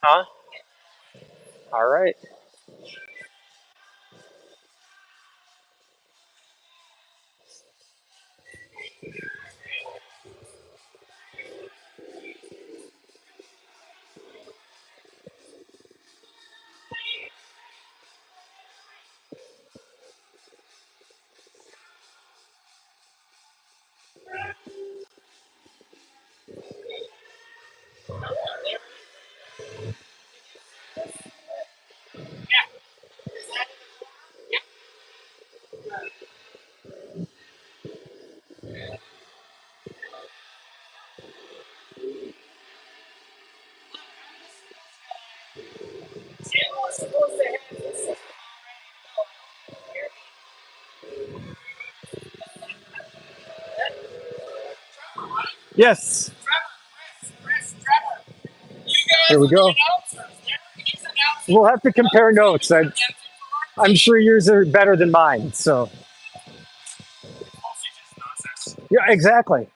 Huh? All right. Yes. Here we go. We'll have to compare notes. I'm sure yours are better than mine. So, yeah, exactly.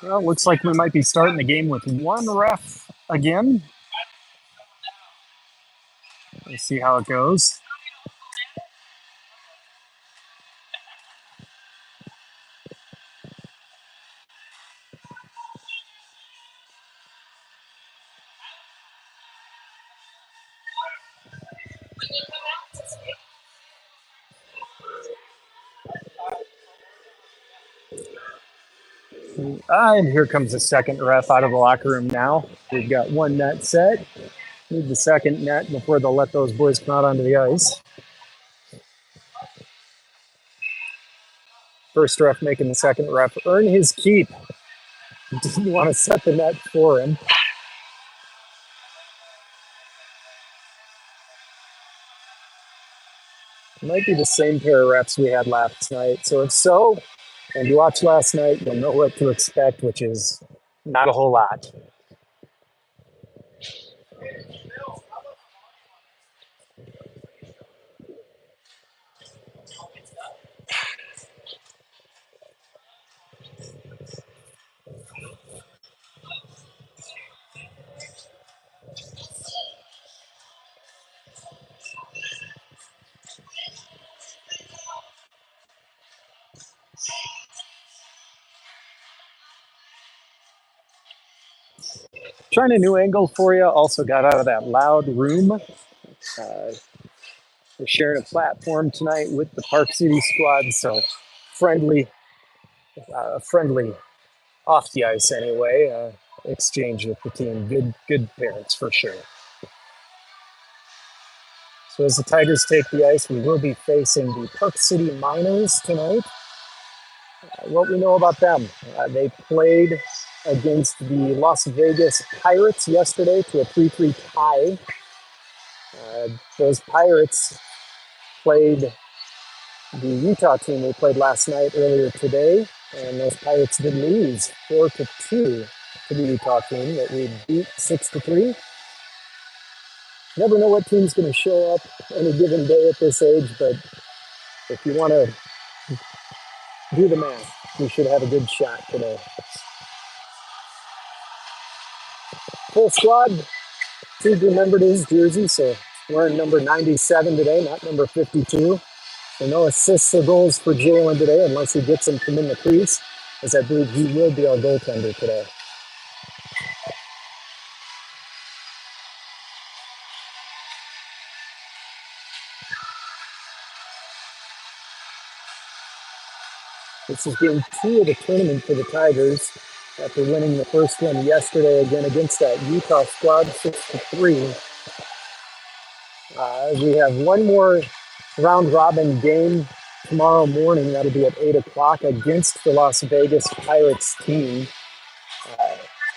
Well, looks like we might be starting the game with one ref again. Let's see how it goes. And here comes the second ref out of the locker room now. We've got one net set. Need the second net before they'll let those boys come out onto the ice. First ref making the second ref earn his keep. Didn't want to set the net for him. It might be the same pair of refs we had last night. So if so, and you watched last night, you'll know what to expect, which is not a whole lot. Trying a new angle for you. Also got out of that loud room. We're sharing a platform tonight with the Park City squad, so friendly off the ice anyway. Exchange with the team. Good parents for sure. So as the Tigers take the ice, we will be facing the Park City Miners tonight. What we know about them, they played against the Las Vegas Pirates yesterday to a 3-3 tie. Those Pirates played the Utah team we played last night earlier today, and those Pirates did lose 4-2 to the Utah team that we beat 6-3. Never know what team's going to show up any given day at this age, but if you want to do the math, we should have a good shot today. Full squad. Steve remembered his jersey, so wearing number 97 today, not number 52. So no assists or goals for Jalen today unless he gets them from in the crease, as I believe he will be our goaltender today. This is game 2 of the tournament for the Tigers after winning the first one yesterday again against that Utah squad 6-3. We have one more round robin game tomorrow morning. That'll be at 8 o'clock against the Las Vegas Pirates team.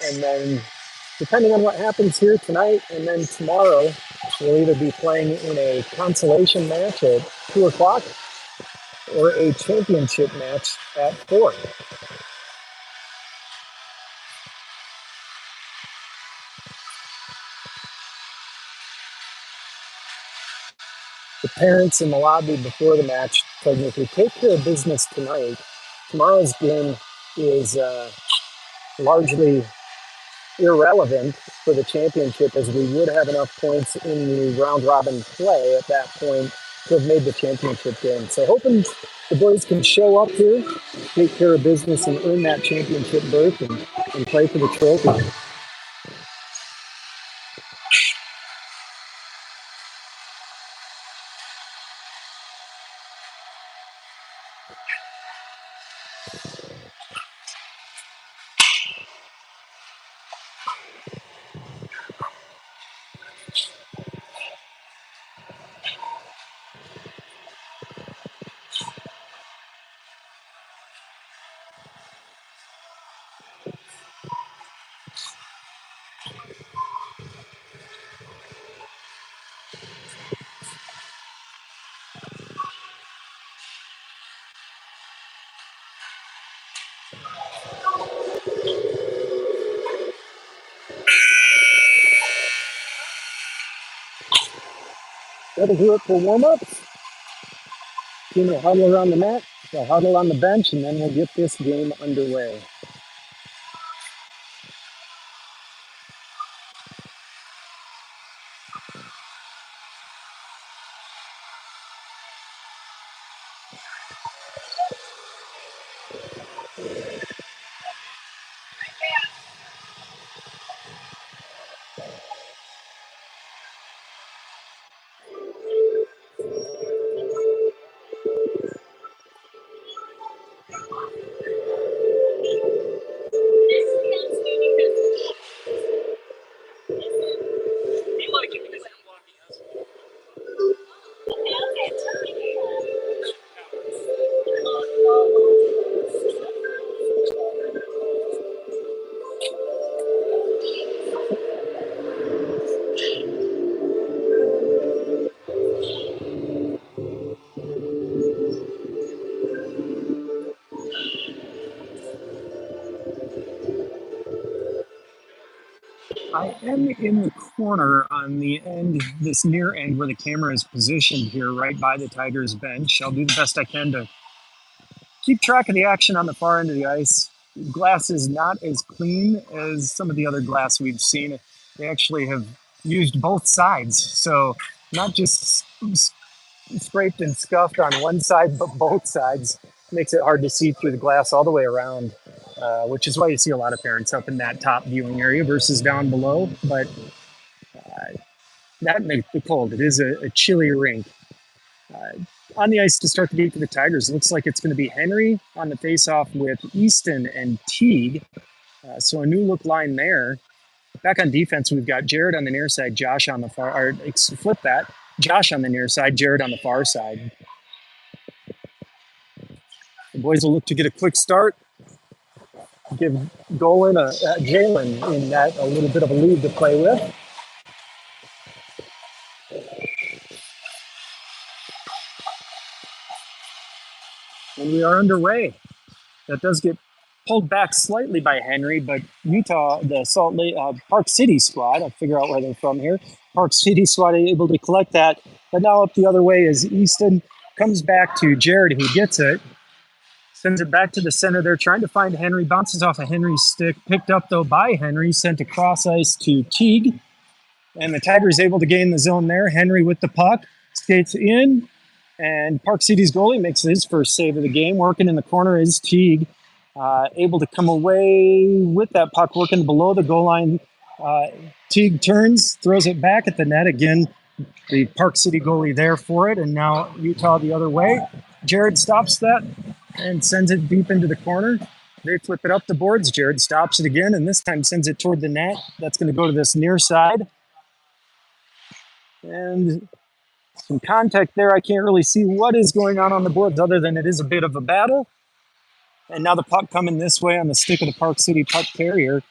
And then depending on what happens here tonight and then tomorrow, we'll either be playing in a consolation match at 2 o'clock or a championship match at 4. The parents in the lobby before the match told me if we take care of business tonight, tomorrow's game is largely irrelevant for the championship, as we would have enough points in the round robin play at that point to have made the championship game. So hoping the boys can show up here, take care of business, and earn that championship berth and play for the trophy. That'll do it for warm-ups. Team will huddle around the mat, they'll huddle on the bench, and then we'll get this game underway. I am in the corner on the end, this near end where the camera is positioned here, right by the Tigers bench. I'll do the best I can to keep track of the action on the far end of the ice. Glass is not as clean as some of the other glass we've seen. They actually have used both sides, so not just scraped and scuffed on one side, but both sides. Makes it hard to see through the glass all the way around, which is why you see a lot of parents up in that top viewing area versus down below. But that makes it cold. It is a chilly rink. On the ice to start the game for the Tigers, it looks like it's going to be Henry on the faceoff with Easton and Teague. So a new look line there. Back on defense, we've got Jared on the near side, Josh on the far, or flip that. Josh on the near side, Jared on the far side. The boys will look to get a quick start, give Jalen in that a little bit of a lead to play with. And we are underway. That does get pulled back slightly by Henry, but Utah, the Salt Lake, Park City squad, I'll figure out where they're from here. Park City squad able to collect that. But now up the other way is Easton, comes back to Jared, who gets it, sends it back to the center. They're trying to find Henry, bounces off of Henry's stick, picked up though by Henry, sent across ice to Teague. And the Tigers able to gain the zone there. Henry with the puck, skates in, and Park City's goalie makes his first save of the game. Working in the corner is Teague, able to come away with that puck, working below the goal line. Teague turns, throws it back at the net again. The Park City goalie there for it, and now Utah the other way. Jared stops that and sends it deep into the corner. They flip it up the boards. Jared stops it again, and this time sends it toward the net. That's going to go to this near side. And some contact there. I can't really see what is going on the boards other than it is a bit of a battle. And now the puck coming this way on the stick of the Park City puck carrier.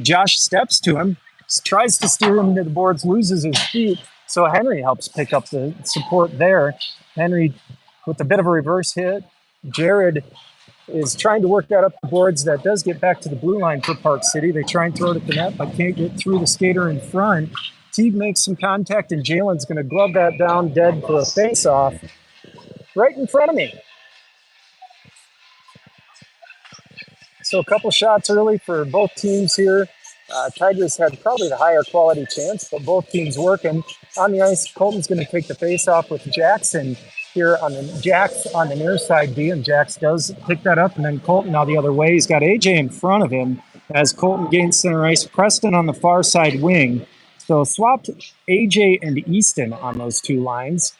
Josh steps to him, tries to steer him to the boards, loses his feet. So Henry helps pick up the support there. Henry with a bit of a reverse hit. Jared is trying to work that up the boards. That does get back to the blue line for Park City. They try and throw it at the net, but can't get through the skater in front. Teague makes some contact, and Jalen's going to glove that down dead for a face-off right in front of me. So a couple shots early for both teams here. Tigers had probably the higher quality chance, but both teams working. On the ice, Colton's going to take the face-off with Jackson here on the Jax on the near side D, and Jax does pick that up, and then Colton now the other way. He's got AJ in front of him as Colton gains center ice. Preston on the far side wing. So swapped AJ and Easton on those two lines.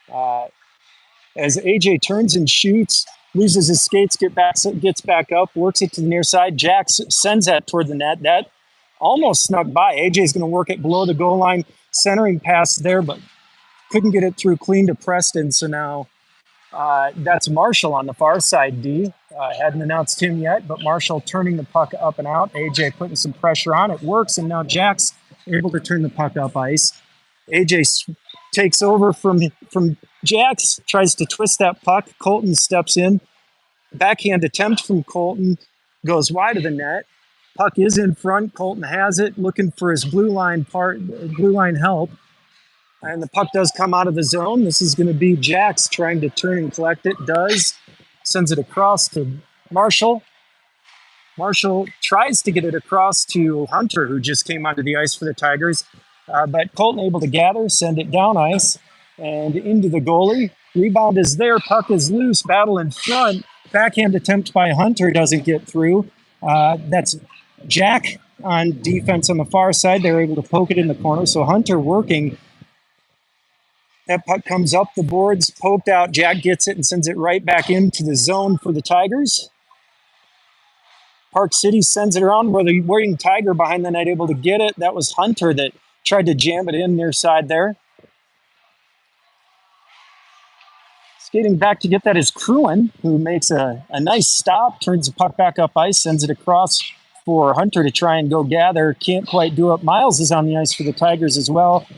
As AJ turns and shoots, loses his skates, gets back up, works it to the near side. Jax sends that toward the net. That almost snuck by. AJ's going to work it below the goal line, centering pass there, but couldn't get it through clean to Preston. So now that's Marshall on the far side D. Hadn't announced him yet, but Marshall turning the puck up and out. AJ putting some pressure on. It works, and now Jax able to turn the puck up ice. AJ takes over from Jax, tries to twist that puck. Colton steps in. Backhand attempt from Colton goes wide of the net. Puck is in front. Colton has it, looking for his blue line help. And the puck does come out of the zone. This is going to be Jax trying to turn and collect it. Does. Sends it across to Marshall. Marshall tries to get it across to Hunter, who just came onto the ice for the Tigers. But Colton able to gather, send it down ice, and into the goalie. Rebound is there. Puck is loose. Battle in front. Backhand attempt by Hunter doesn't get through. That's Jack on defense on the far side. They're able to poke it in the corner. So Hunter working. That puck comes up the boards, poked out. Jack gets it and sends it right back into the zone for the Tigers. Park City sends it around where the waiting Tiger behind the net able to get it. That was Hunter that tried to jam it in near side there. Skating back to get that is Kruin, who makes a nice stop, turns the puck back up ice, sends it across for Hunter to try and go gather. Can't quite do it. Miles is on the ice for the Tigers as well.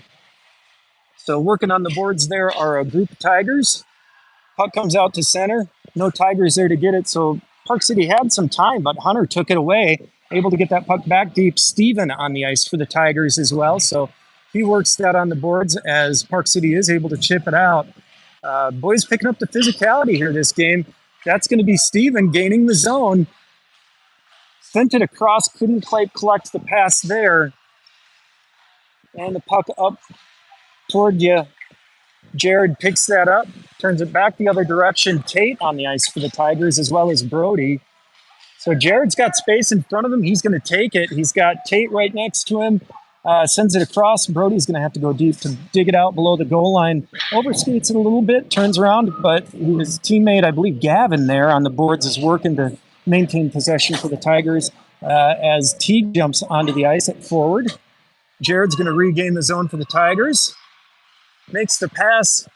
So working on the boards there are a group of Tigers. Puck comes out to center. No Tigers there to get it. So Park City had some time, but Hunter took it away. Able to get that puck back deep. Steven on the ice for the Tigers as well. So he works that on the boards as Park City is able to chip it out. Boys picking up the physicality here this game. That's going to be Steven gaining the zone. Sent it across. Couldn't quite collect the pass there. And the puck up toward you. Jared picks that up, turns it back the other direction. Tate on the ice for the Tigers as well as Brody. So Jared's got space in front of him. He's going to take it. He's got Tate right next to him. Sends it across. Brody's going to have to go deep to dig it out below the goal line. Overskates it a little bit, turns around, but his teammate, I believe Gavin there on the boards, is working to maintain possession for the Tigers as Teague jumps onto the ice at forward. Jared's going to regain the zone for the Tigers. Makes the pass,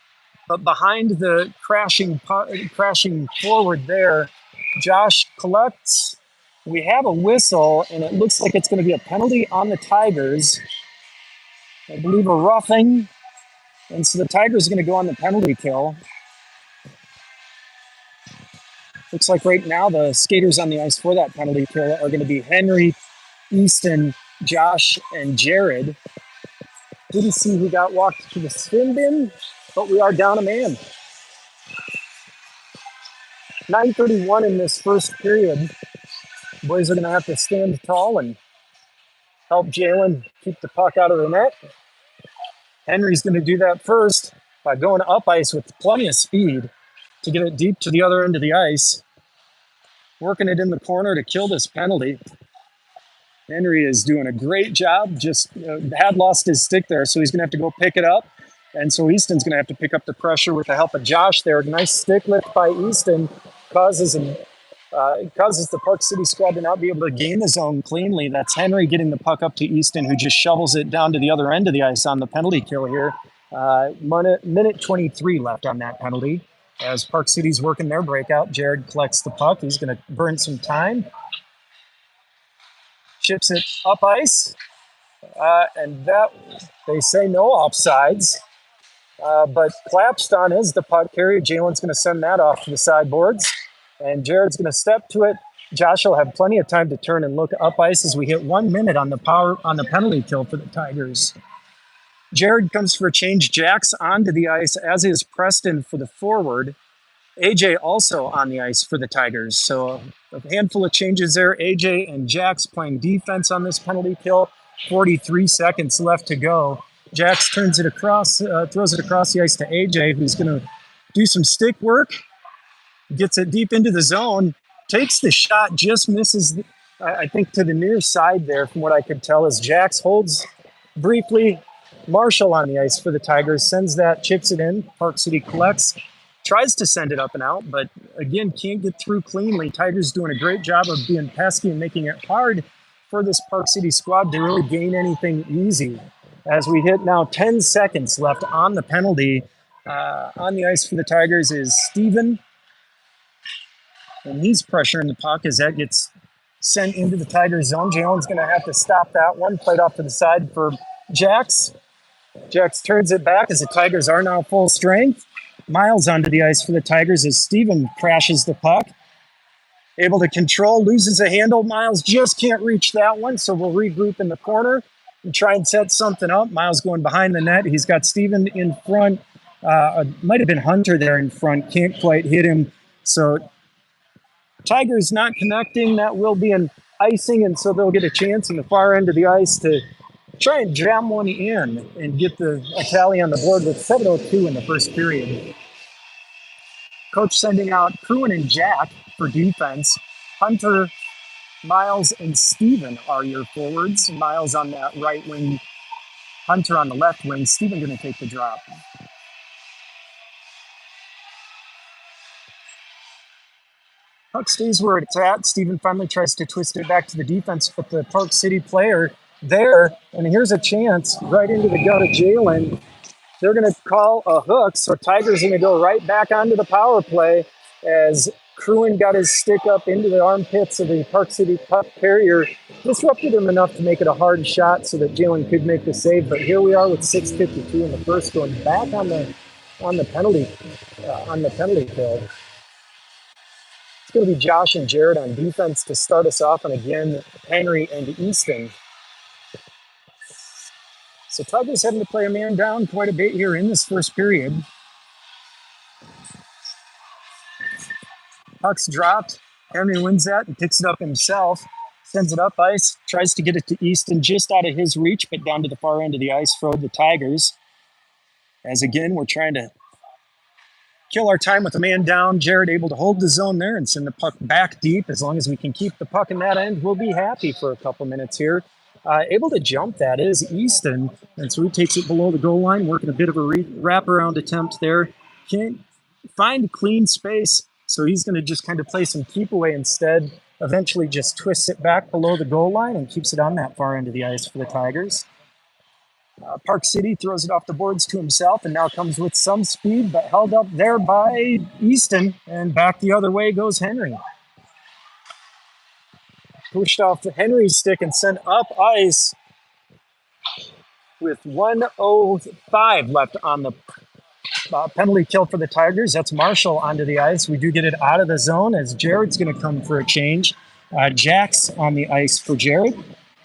but behind the crashing forward there, Josh collects. We have a whistle, and it looks like it's going to be a penalty on the Tigers. I believe a roughing, and so the Tigers are going to go on the penalty kill. Looks like right now the skaters on the ice for that penalty kill are going to be Henry, Easton, Josh, and Jared. Didn't see who got walked to the spin bin, but we are down a man. 9:31 in this first period. Boys are going to have to stand tall and help Jalen keep the puck out of the net. Henry's going to do that first by going up ice with plenty of speed to get it deep to the other end of the ice. Working it in the corner to kill this penalty. Henry is doing a great job, just had lost his stick there, so he's going to have to go pick it up. And so Easton's going to have to pick up the pressure with the help of Josh there. Nice stick lift by Easton causes the Park City squad to not be able to gain the zone cleanly. That's Henry getting the puck up to Easton, who just shovels it down to the other end of the ice on the penalty kill here. Minute 23 left on that penalty. As Park City's working their breakout, Jared collects the puck. He's going to burn some time. Chips it up ice, and that they say no offsides. But Clapston is the puck carrier. Jalen's going to send that off to the sideboards, and Jared's going to step to it. Josh will have plenty of time to turn and look up ice as we hit 1 minute on the penalty kill for the Tigers. Jared comes for a change. Jax onto the ice, as is Preston for the forward. AJ also on the ice for the Tigers. So a handful of changes there. AJ and Jax playing defense on this penalty kill. 43 seconds left to go. Jax turns it across, throws it across the ice to AJ, who's going to do some stick work. Gets it deep into the zone. Takes the shot, just misses, I think, to the near side there, from what I could tell, as Jax holds briefly. Marshall on the ice for the Tigers, sends that, chips it in. Park City collects, tries to send it up and out, but again, can't get through cleanly. Tigers doing a great job of being pesky and making it hard for this Park City squad to really gain anything easy. As we hit now 10 seconds left on the penalty, on the ice for the Tigers is Steven, and he's pressuring the puck as that gets sent into the Tigers zone. Jalen's going to have to stop that one. Played off to the side for Jax. Jax turns it back as the Tigers are now full strength. Miles onto the ice for the Tigers as Steven crashes the puck. Able to control, loses a handle. Miles just can't reach that one, so we'll regroup in the corner and try and set something up. Miles going behind the net. He's got Steven in front. Might have been Hunter there in front. Can't quite hit him. So Tigers not connecting. That will be an icing, and so they'll get a chance in the far end of the ice to try and jam one in and get a tally on the board with 7:02 in the first period. Coach sending out Pruin and Jack for defense. Hunter, Miles, and Steven are your forwards. Miles on that right wing, Hunter on the left wing. Steven going to take the drop. Puck stays where it's at. Steven finally tries to twist it back to the defense, but the Park City player there, and here's a chance right into the gut of Jalen. They're going to call a hook, so Tigers going to go right back onto the power play as Cruin got his stick up into the armpits of the Park City puck carrier, disrupted him enough to make it a hard shot so that Jalen could make the save. But here we are with 6:52 in the first, going back on the penalty kill. It's going to be Josh and Jared on defense to start us off, and again Henry and Easton. So Tigers having to play a man down quite a bit here in this first period. Puck's dropped. Henry wins that and picks it up himself. Sends it up ice. Tries to get it to Easton just out of his reach, but down to the far end of the ice for the Tigers. As again, we're trying to kill our time with a man down. Jared able to hold the zone there and send the puck back deep. As long as we can keep the puck in that end, we'll be happy for a couple minutes here. Able to jump that is Easton, and so he takes it below the goal line, working a bit of a wraparound attempt there. Can't find clean space, so he's going to just kind of play some keep away instead. Eventually just twists it back below the goal line and keeps it on that far end of the ice for the Tigers. Park City throws it off the boards to himself and now comes with some speed, but held up there by Easton, and back the other way goes Henry. Pushed off Henry's stick and sent up ice with 1:05 left on the penalty kill for the Tigers. That's Marshall onto the ice. We do get it out of the zone as Jared's going to come for a change. Jax on the ice for Jared.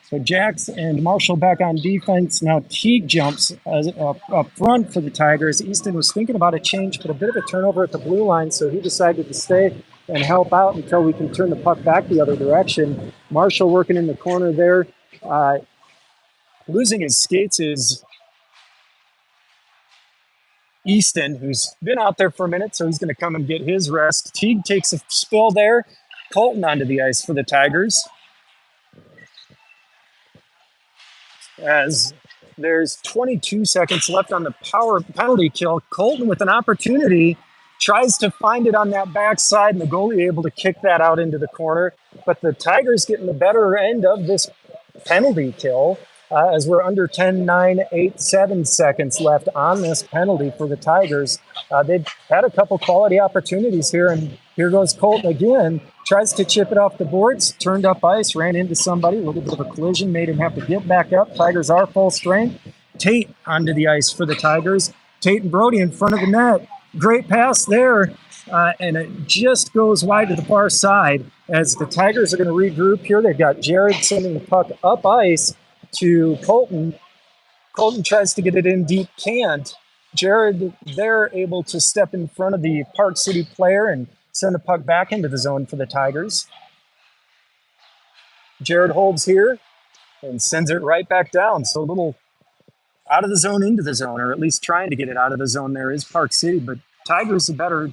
So Jax and Marshall back on defense. Now Teague jumps up front for the Tigers. Easton was thinking about a change, but a bit of a turnover at the blue line, so he decided to stay and help out until we can turn the puck back the other direction. Marshall working in the corner there. Losing his skates is Easton, who's been out there for a minute, so he's going to come and get his rest. Teague takes a spill there. Colton onto the ice for the Tigers. As there's 22 seconds left on the power penalty kill, Colton with an opportunity tries to find it on that backside, and the goalie able to kick that out into the corner. But the Tigers getting the better end of this penalty kill as we're under 10, 9, 8, 7 seconds left on this penalty for the Tigers. They've had a couple quality opportunities here, and here goes Colton again. Tries to chip it off the boards, turned up ice, ran into somebody, a little bit of a collision, made him have to get back up. Tigers are full strength. Tate onto the ice for the Tigers. Tate and Brody in front of the net. Great pass there, and it just goes wide to the far side as the Tigers are going to regroup here. They've got Jared sending the puck up ice to Colton. Colton tries to get it in deep, can't. Jared, they're able to step in front of the Park City player and send the puck back into the zone for the Tigers. Jared holds here and sends it right back down. So a little out of the zone into the zone, or at least trying to get it out of the zone there is Park City, but Tigers a better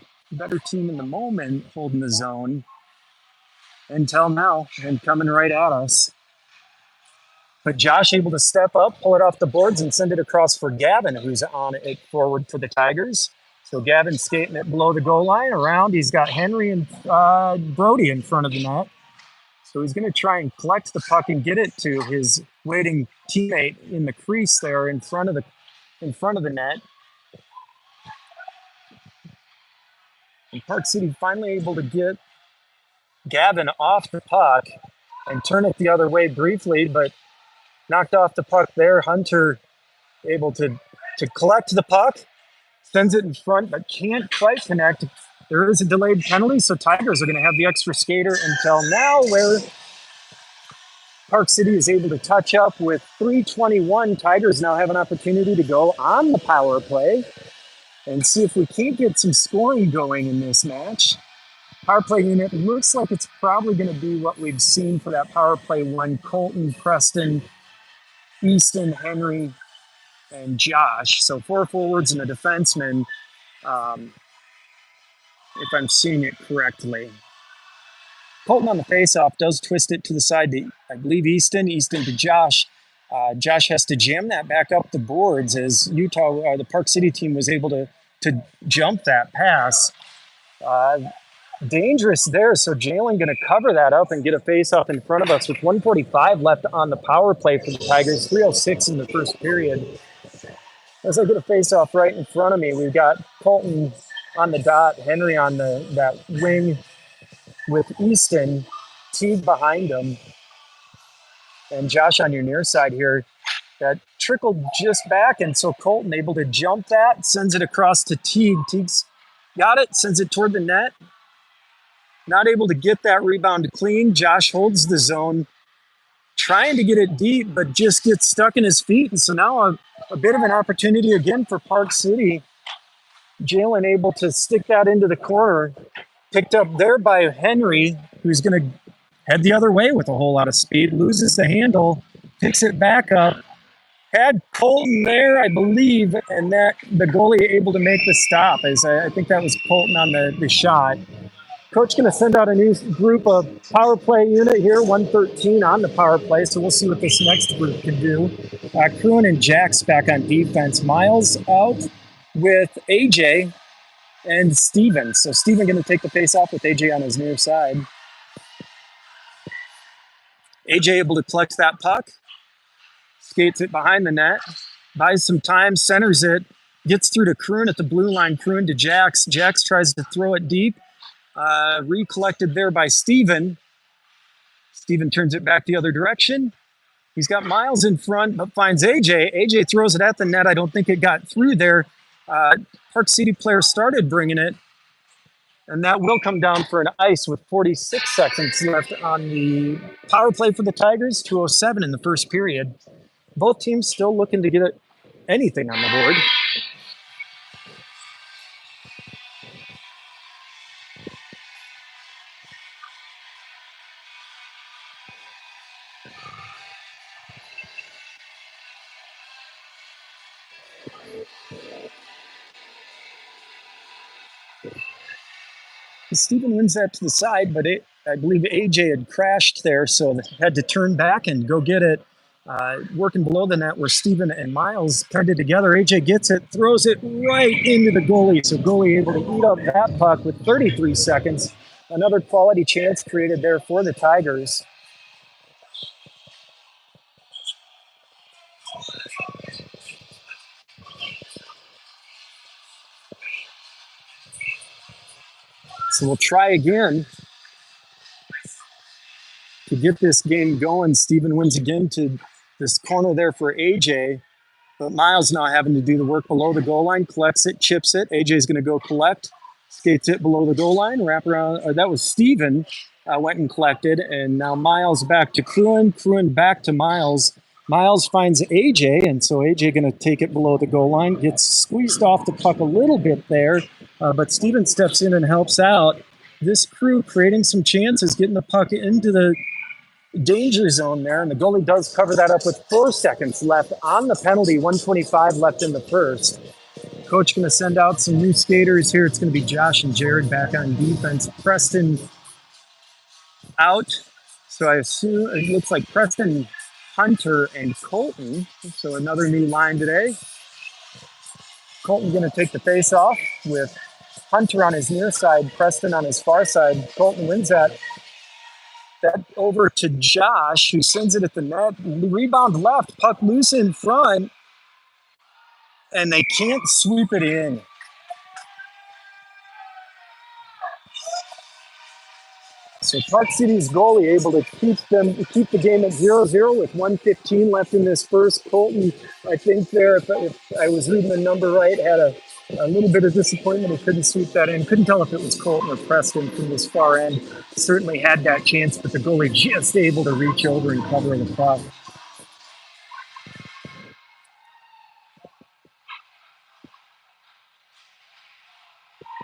team in the moment holding the zone until now and coming right at us. But Josh able to step up, pull it off the boards, and send it across for Gavin, who's on it forward for the Tigers. So Gavin skating it below the goal line around. He's got Henry and Brody in front of the net. So he's going to try and collect the puck and get it to his waiting teammate in the crease there in front of the net. And Park City finally able to get Gavin off the puck and turn it the other way briefly, but knocked off the puck there. Hunter able to collect the puck, sends it in front, but can't quite connect. There is a delayed penalty, so Tigers are going to have the extra skater until now, where Park City is able to touch up with 3:21. Tigers now have an opportunity to go on the power play and see if we can't get some scoring going in this match. Power play unit looks like it's probably going to be what we've seen for that power play one: Colton, Preston, Easton, Henry, and Josh. So 4 forwards and a defenseman, if I'm seeing it correctly. Colton on the faceoff does twist it to the side to, I believe, Easton to Josh. Josh has to jam that back up the boards as the Park City team was able to jump that pass. Dangerous there, so Jalen going to cover that up and get a faceoff in front of us with 1:45 left on the power play for the Tigers, 3:06 in the first period. As I get a faceoff right in front of me, we've got Colton on the dot, Henry on that wing with Easton, Teague behind him, and Josh on your near side here. That trickled just back, and so Colton able to jump that, sends it across to Teague. Teague's got it, sends it toward the net. Not able to get that rebound clean. Josh holds the zone, trying to get it deep, but just gets stuck in his feet. And so now a bit of an opportunity again for Park City. Jalen able to stick that into the corner. Picked up there by Henry, who's going to head the other way with a whole lot of speed. Loses the handle, picks it back up. Had Colton there, I believe, and that the goalie able to make the stop. As I think that was Colton on the shot. Coach going to send out a new group of power play unit here, 113 on the power play, so we'll see what this next group can do. Kruin and Jack's back on defense. Miles out with AJ and Steven. So Steven going to take the face off with AJ on his near side. AJ able to collect that puck, skates it behind the net, buys some time, centers it, gets through to Kruin at the blue line. Kruin to Jax. Jax tries to throw it deep. Recollected there by Steven. Steven turns it back the other direction. He's got Miles in front, but finds AJ. AJ throws it at the net. I don't think it got through there. Park City player started bringing it, and that will come down for an ice with 46 seconds left on the power play for the Tigers, 2:07 in the first period. Both teams still looking to get anything on the board. Steven wins that to the side, but I believe AJ had crashed there, so had to turn back and go get it. Working below the net where Steven and Miles turned together. AJ gets it, throws it right into the goalie. So goalie able to eat up that puck with 33 seconds. Another quality chance created there for the Tigers. So we'll try again to get this game going. Steven wins again to this corner there for AJ. But Miles now having to do the work below the goal line, collects it, chips it. AJ's going to go collect, skates it below the goal line, wrap around. That was Steven, went and collected. And now Miles back to Cruin, Cruin back to Miles. Miles finds AJ, and so AJ going to take it below the goal line, gets squeezed off the puck a little bit there, but Steven steps in and helps out. This crew creating some chances, getting the puck into the danger zone there, and the goalie does cover that up with 4 seconds left on the penalty, 1:25 left in the first. Coach going to send out some new skaters here. It's going to be Josh and Jared back on defense. Preston out, so I assume it looks like Preston, Hunter, and Colton. So another new line today. Colton going to take the face off with Hunter on his near side, Preston on his far side. Colton wins that over to Josh, who sends it at the net. Rebound left, puck loose in front, and they can't sweep it in. So Park City's goalie able to keep the game at 0-0 with 1:15 left in this first. Colton, I think there, if I was reading the number right, had a little bit of disappointment. He couldn't sweep that in. Couldn't tell if it was Colton or Preston from this far end. Certainly had that chance, but the goalie just able to reach over and cover the puck.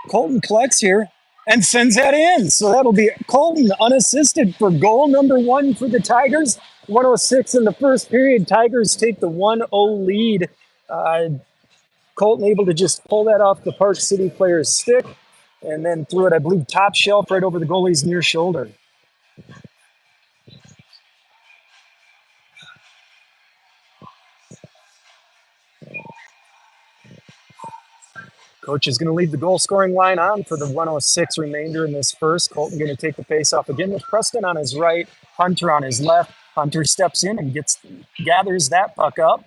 Colton collects here and sends that in. So that'll be Colton unassisted for goal number 1 for the Tigers. 1:06 in the first period. Tigers take the 1-0 lead. Colton able to just pull that off the Park City player's stick and then threw it, I believe, top shelf right over the goalie's near shoulder. Coach is going to leave the goal scoring line on for the 1:06 remainder in this first. Colton going to take the face off again with Preston on his right, Hunter on his left. Hunter steps in and gathers that puck up,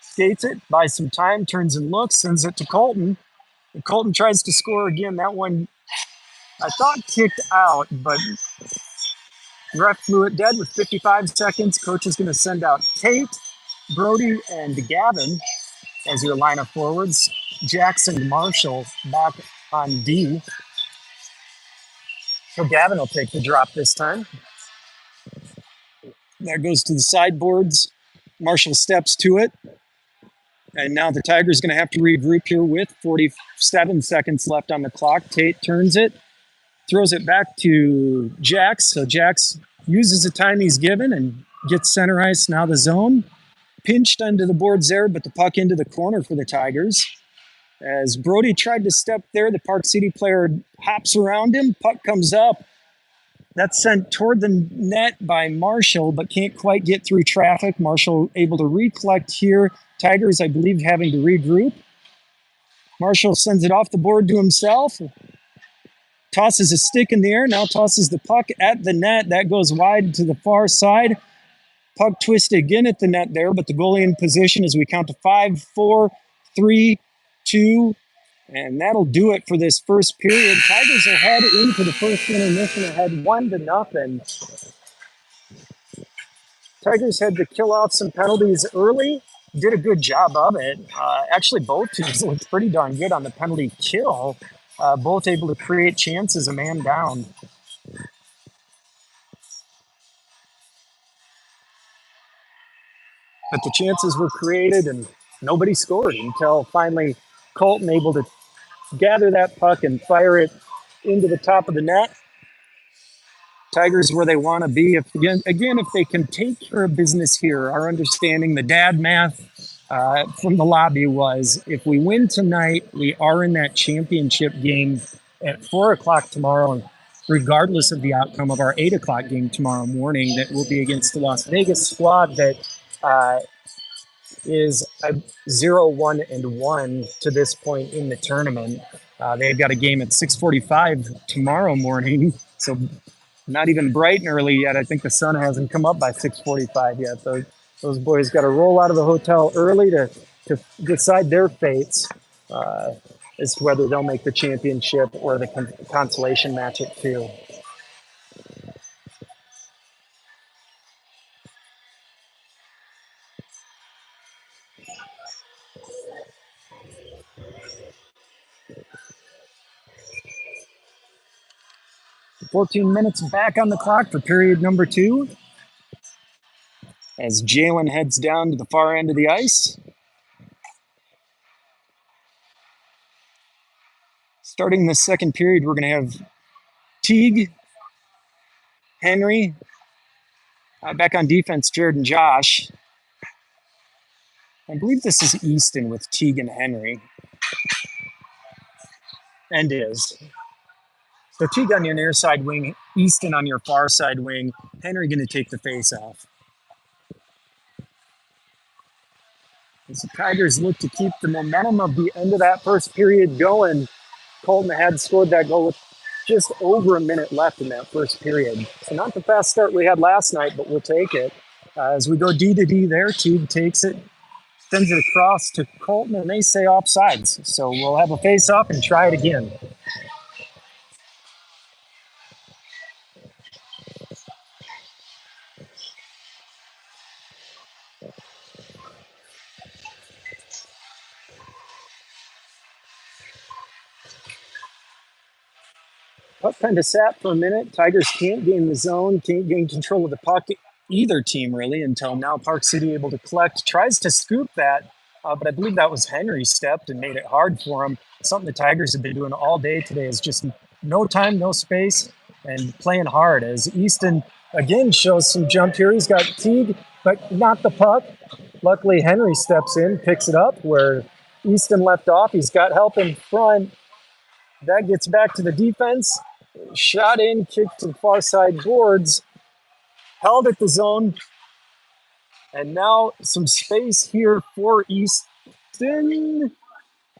skates it, buys some time, turns and looks, sends it to Colton. And Colton tries to score again. That one I thought kicked out, but ref flew it dead with 55 seconds. Coach is going to send out Tate, Brody, and Gavin as your lineup forwards. Jackson Marshall back on D. So Gavin will take the drop this time. That goes to the sideboards. Marshall steps to it. And now the Tigers going to have to regroup here with 47 seconds left on the clock. Tate turns it, throws it back to Jax. So Jax uses the time he's given and gets center ice. Now the zone. Pinched under the boards there, but the puck into the corner for the Tigers. As Brody tried to step there, the Park City player hops around him. Puck comes up. That's sent toward the net by Marshall, but can't quite get through traffic. Marshall able to recollect here. Tigers, I believe, having to regroup. Marshall sends it off the board to himself. Tosses a stick in the air. Now tosses the puck at the net. That goes wide to the far side. Puck twisted again at the net there, but the goalie in position as we count to 5, 4, 3, 2, and that'll do it for this first period. Tigers are head into the first intermission ahead 1-0. Tigers had to kill out some penalties early. Did a good job of it. Actually, both teams looked pretty darn good on the penalty kill. Both able to create chances a man down. But the chances were created and nobody scored until finally Colton able to gather that puck and fire it into the top of the net. Tigers where they want to be. If they can take care of business here, our understanding, the dad math from the lobby was, if we win tonight, we are in that championship game at 4 o'clock tomorrow, regardless of the outcome of our 8 o'clock game tomorrow morning that will be against the Las Vegas squad that is 0-1-1 to this point in the tournament. They've got a game at 6:45 tomorrow morning, so not even bright and early yet. I think the sun hasn't come up by 6:45 yet. So those boys got to roll out of the hotel early to decide their fates as to whether they'll make the championship or the consolation match at 2. 14 minutes back on the clock for period number 2. As Jalen heads down to the far end of the ice. Starting the second period, we're going to have Teague, Henry, back on defense, Jared and Josh. I believe this is Easton with Teague and Henry. And is. So Teague on your near side wing, Easton on your far side wing. Henry going to take the face off. As the Tigers look to keep the momentum of the end of that first period going. Colton had scored that goal with just over a minute left in that first period. So not the fast start we had last night, but we'll take it. As we go D to D there, Teague takes it, sends it across to Colton, and they say offsides. So we'll have a face-off and try it again. Puck kind of sat for a minute. Tigers can't gain the zone, can't gain control of the puck, either team really, until now Park City able to collect. Tries to scoop that, but I believe that was Henry stepped and made it hard for him. Something the Tigers have been doing all day today is just no time, no space, and playing hard. As Easton, again, shows some jump here. He's got Teague, but not the puck. Luckily, Henry steps in, picks it up where Easton left off. He's got help in front. That gets back to the defense. Shot in, kicked to the far side boards, held at the zone, and now some space here for Easton.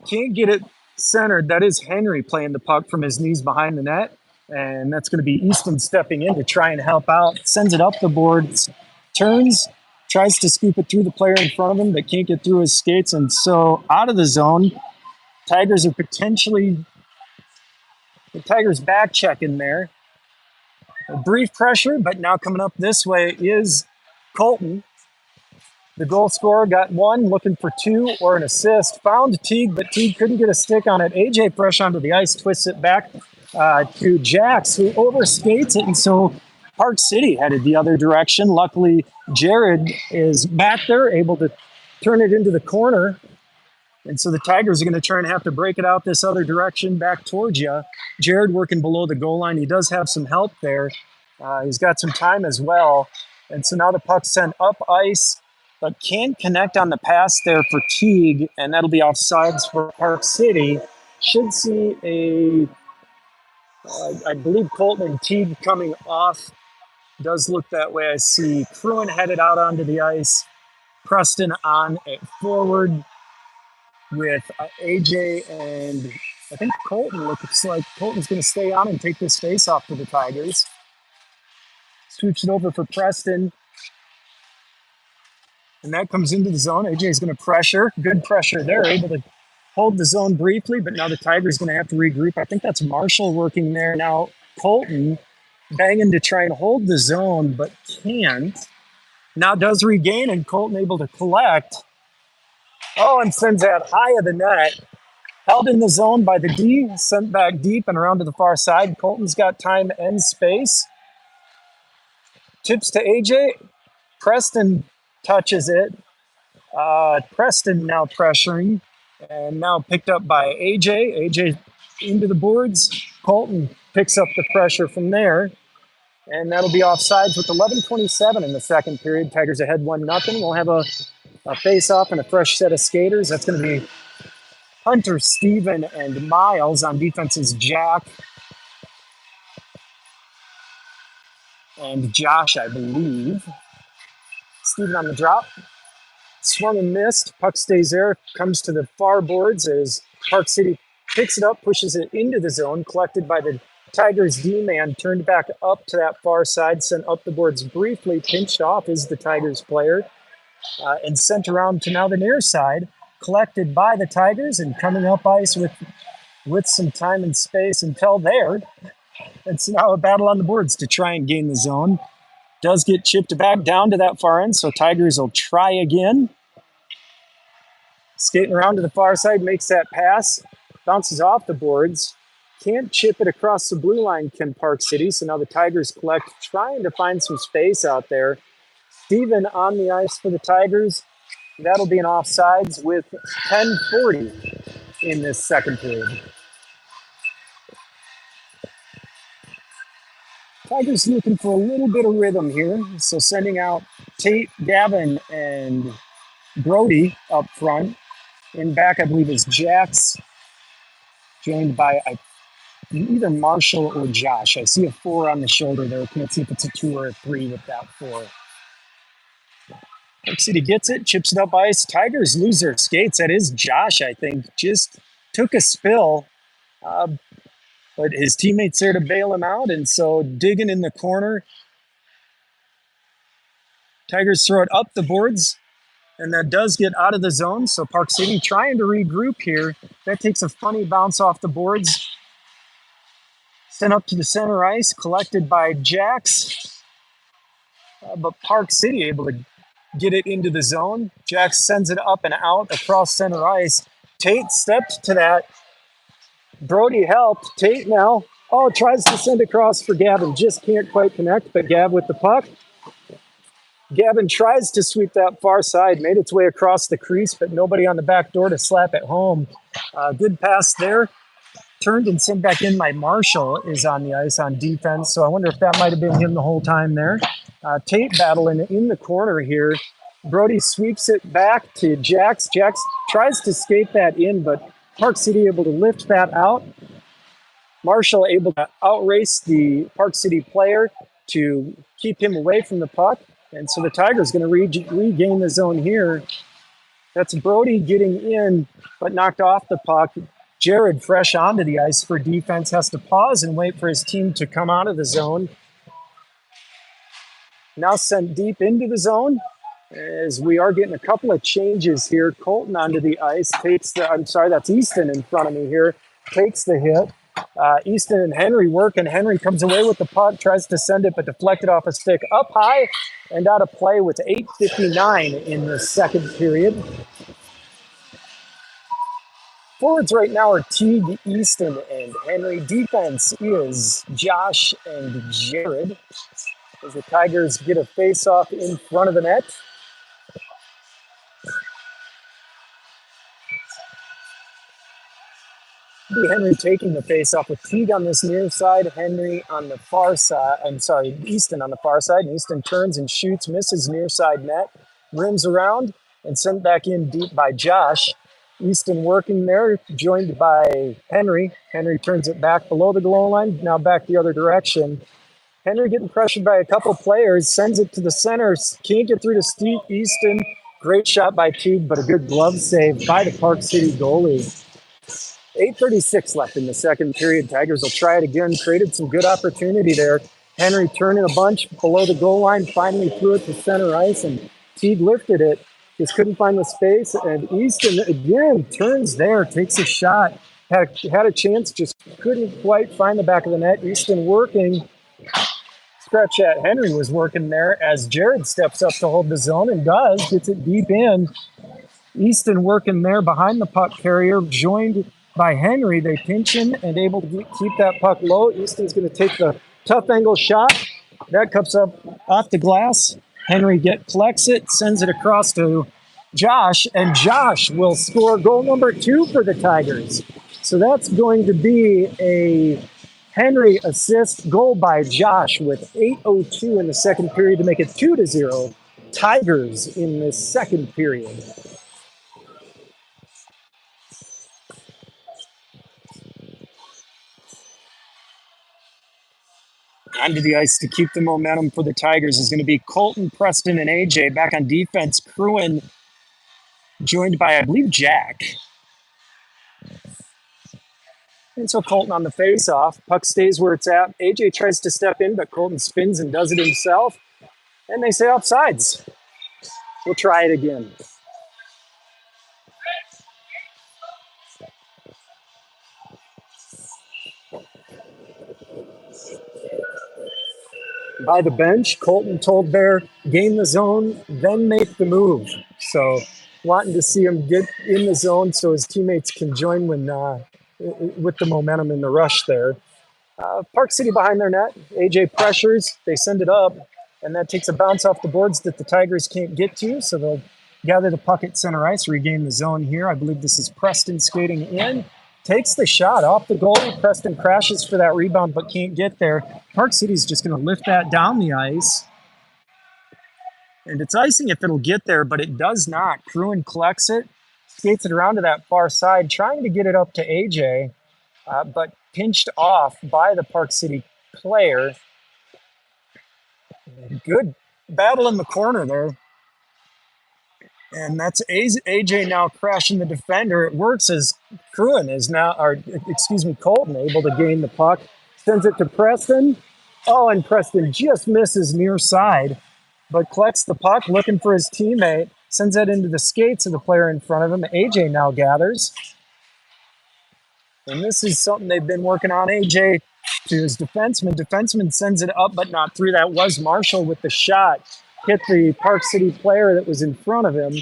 Can't get it centered. That is Henry playing the puck from his knees behind the net, and that's going to be Easton stepping in to try and help out. Sends it up the boards, turns, tries to scoop it through the player in front of him, but can't get through his skates, and so out of the zone. Tigers are potentially... The Tigers back check in there. A brief pressure, but now coming up this way is Colton. The goal scorer got one, looking for two or an assist. Found Teague, but Teague couldn't get a stick on it. AJ fresh onto the ice, twists it back to Jax, who overskates it. And so Park City headed the other direction. Luckily, Jared is back there, able to turn it into the corner. And so the Tigers are going to try and have to break it out this other direction back towards you. Jared working below the goal line. He does have some help there. He's got some time as well. And so now the puck's sent up ice, but can't connect on the pass there for Teague, and that'll be offsides for Park City. Should see I believe Colton and Teague coming off. Does look that way. I see Pruitt headed out onto the ice. Preston on at forward with AJ and I think Colton. Looks like Colton's going to stay on and take this face off for the Tigers. Swoops it over for Preston. And that comes into the zone. AJ's going to pressure. Good pressure there. Able to hold the zone briefly, but now the Tigers going to have to regroup. I think that's Marshall working there. Now Colton banging to try and hold the zone, but can't. Now does regain, and Colton able to collect. Oh, and sends that high of the net. Held in the zone by the D, sent back deep and around to the far side. Colton's got time and space. Tips to AJ. Preston touches it. Preston now pressuring. And now picked up by AJ. AJ into the boards. Colton picks up the pressure from there. And that'll be offsides with 11:27 in the second period. Tigers ahead 1-0. We'll have a face-off and a fresh set of skaters. That's going to be Hunter, Steven, and Miles. On defense is Jack and Josh, I believe. Steven on the drop. Swung and missed. Puck stays there. Comes to the far boards as Park City picks it up, pushes it into the zone. Collected by the Tigers D-man. Turned back up to that far side. Sent up the boards briefly. Pinched off is the Tigers player. And sent around to now the near side. Collected by the Tigers and coming up ice with some time and space until there. It's now a battle on the boards to try and gain the zone. Does get chipped back down to that far end, so Tigers will try again. Skating around to the far side, makes that pass. Bounces off the boards. Can't chip it across the blue line, can Park City. So now the Tigers collect, trying to find some space out there. Steven on the ice for the Tigers. That'll be an offsides with 10:40 in this second period. Tigers looking for a little bit of rhythm here. So sending out Tate, Gavin, and Brody up front. In back, I believe, is Jax, joined by either Marshall or Josh. I see a 4 on the shoulder there. Can't see if it's a 2 or a 3 with that 4. Park City gets it, chips it up ice. Tigers lose their skates. That is Josh, I think. Just took a spill, but his teammate's there to bail him out. And so digging in the corner, Tigers throw it up the boards, and that does get out of the zone. So Park City trying to regroup here. That takes a funny bounce off the boards. Sent up to the center ice, collected by Jax. But Park City able to get it into the zone. Jax sends it up and out across center ice. Tate stepped to that. Brody helped. Tate now, tries to send across for Gavin. Just can't quite connect, but Gav with the puck. Gavin tries to sweep that far side, made its way across the crease, but nobody on the back door to slap it home. Good pass there. Turned and sent back in by Marshall is on the ice on defense. So I wonder if that might have been him the whole time there. Tate battling in the corner here. Brody sweeps it back to Jax. Jax tries to skate that in, but Park City able to lift that out. Marshall able to outrace the Park City player to keep him away from the puck. And so the Tigers going to regain the zone here. That's Brody getting in, but knocked off the puck. Jared, fresh onto the ice for defense, has to pause and wait for his team to come out of the zone. Now sent deep into the zone as we are getting a couple of changes here. Colton onto the ice that's Easton in front of me here, takes the hit. Easton and Henry work, and Henry comes away with the puck, tries to send it, but deflected off a stick up high and out of play with 8:59 in the second period. Forwards right now are Teague, Easton, and Henry. Defense is Josh and Jared. As the Tigers get a face-off in front of the net. Henry taking the face-off with Teague on this near side, Henry on the far side. Easton on the far side. And Easton turns and shoots, misses near side net, rims around, and sent back in deep by Josh. Easton working there, joined by Henry. Henry turns it back below the goal line, now back the other direction. Henry getting pressured by a couple players, sends it to the center, can't get through to Steve Easton. Great shot by Teague, but a good glove save by the Park City goalie. 8:36 left in the second period. Tigers will try it again. Created some good opportunity there. Henry turning a bunch below the goal line, finally threw it to center ice, and Teague lifted it. Just couldn't find the space, and Easton again turns there, takes a shot. Had a chance, just couldn't quite find the back of the net. Easton working. Scratch at Henry was working there as Jared steps up to hold the zone and gets it deep in. Easton working there behind the puck carrier, joined by Henry. They pinch him and able to keep that puck low. Easton's going to take the tough angle shot. That comes up off the glass. Henry collects it, sends it across to Josh, and Josh will score goal number 2 for the Tigers. So that's going to be a Henry assist goal by Josh with 8:02 in the second period to make it 2-0. Tigers in the second period. Onto the ice to keep the momentum for the Tigers is going to be Colton, Preston, and AJ. Back on defense, Cruin, joined by, I believe, Jack. And so Colton on the face-off. Puck stays where it's at. AJ tries to step in, but Colton spins and does it himself. And they say offsides. We'll try it again. By the bench, Colton told Bear, gain the zone, then make the move. So wanting to see him get in the zone so his teammates can join when with the momentum in the rush there. Park City behind their net. AJ pressures. They send it up, and that takes a bounce off the boards that the Tigers can't get to. So they'll gather the puck at center ice, regain the zone here. I believe this is Preston skating in. Takes the shot off the goalie. Preston crashes for that rebound, but can't get there. Park City's just going to lift that down the ice. And it's icing if it'll get there, but it does not. Kruin collects it, skates it around to that far side, trying to get it up to AJ, but pinched off by the Park City player. Good battle in the corner there. And that's AJ now crashing the defender. It works as Colton, able to gain the puck. Sends it to Preston. Oh, and Preston just misses near side, but collects the puck, looking for his teammate. Sends that into the skates of the player in front of him. AJ now gathers. And this is something they've been working on. AJ to his defenseman. Defenseman sends it up, but not through. That was Marshall with the shot. Hit the Park City player that was in front of him.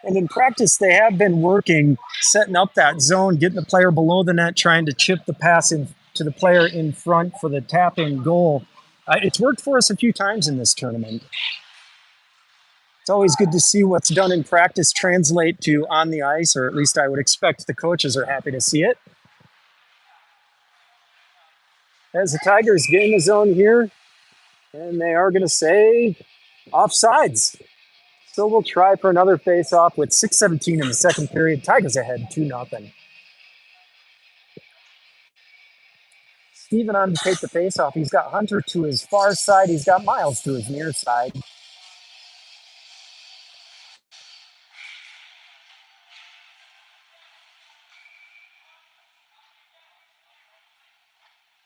And in practice, they have been working, setting up that zone, getting the player below the net, trying to chip the pass in to the player in front for the tap-in goal. It's worked for us a few times in this tournament. It's always good to see what's done in practice translate to on the ice, or at least I would expect the coaches are happy to see it. As the Tigers gain the zone here, and they are going to say offsides. So we'll try for another face-off with 6:17 in the second period. Tigers ahead 2-0. Steven on to take the face-off. He's got Hunter to his far side. He's got Miles to his near side.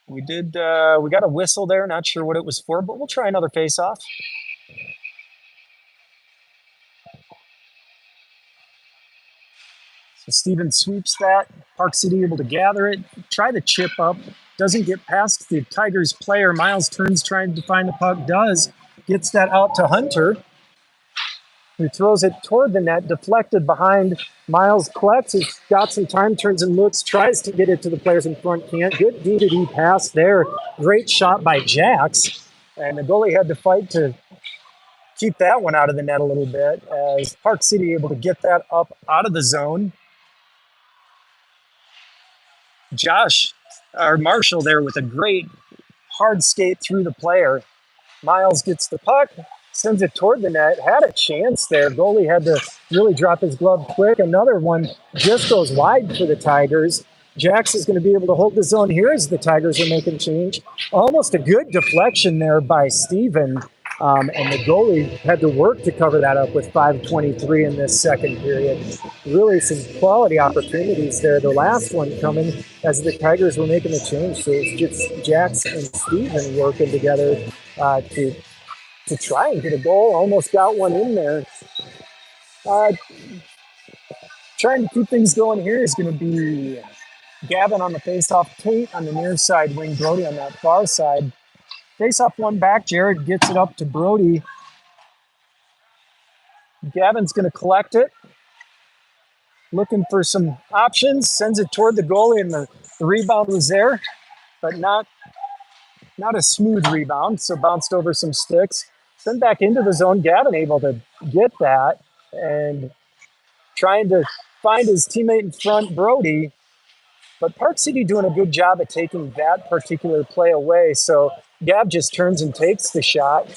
We got a whistle there. Not sure what it was for, but we'll try another face-off. So Steven sweeps that. Park City able to gather it. Try the chip up. Doesn't get past the Tigers player. Miles turns trying to find the puck. Does. Gets that out to Hunter, who throws it toward the net. Deflected behind. Miles collects. He's got some time. Turns and looks. Tries to get it to the players in front. Can't. Good D-to-D pass there. Great shot by Jax. And the goalie had to fight to keep that one out of the net a little bit, as Park City able to get that up out of the zone. Marshall there with a great hard skate through the player. Miles gets the puck, sends it toward the net, had a chance there. Goalie had to really drop his glove quick. Another one just goes wide for the Tigers. Jax is going to be able to hold the zone here as the Tigers are making change. Almost a good deflection there by Steven. And the goalie had to work to cover that up with 5:23 in this second period. Really some quality opportunities there. The last one coming as the Tigers were making the change. So it's just Jax and Steven working together to try and get a goal. Almost got one in there. Trying to keep things going here is going to be Gavin on the face-off, Tate on the near side wing, Brody on that far side. Face-off one back. Jared gets it up to Brody. Gavin's going to collect it. Looking for some options. Sends it toward the goalie, and the rebound was there, but not a smooth rebound, so bounced over some sticks. Sent back into the zone. Gavin able to get that and trying to find his teammate in front, Brody. But Park City doing a good job at taking that particular play away. So Gav just turns and takes the shot.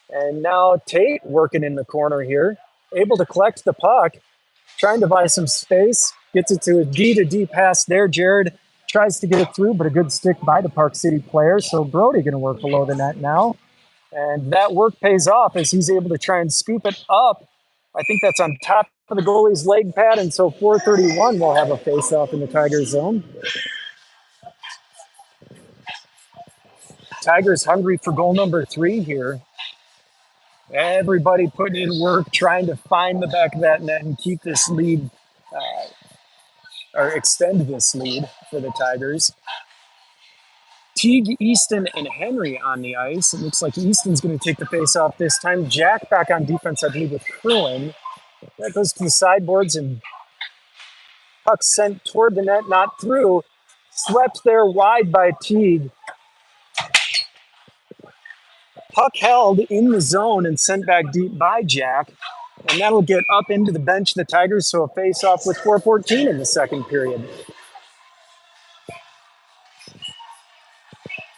And now Tate working in the corner here, able to collect the puck, trying to buy some space, gets it to a D-to-D pass there. Jared tries to get it through, but a good stick by the Park City player. So Brody going to work below the net now. And that work pays off as he's able to try and scoop it up. I think that's on top of the goalie's leg pad, and so 4:31 will have a face-off in the Tigers zone. Tigers hungry for goal number 3 here. Everybody putting in work, trying to find the back of that net and keep this lead, or extend this lead for the Tigers. Teague, Easton, and Henry on the ice. It looks like Easton's going to take the face-off this time. Jack back on defense, I believe, with Kruin. That goes to the sideboards, and Puck sent toward the net, not through. Swept there wide by Teague. Puck held in the zone and sent back deep by Jack. And that'll get up into the bench of the Tigers, so a face-off with 4:14 in the second period.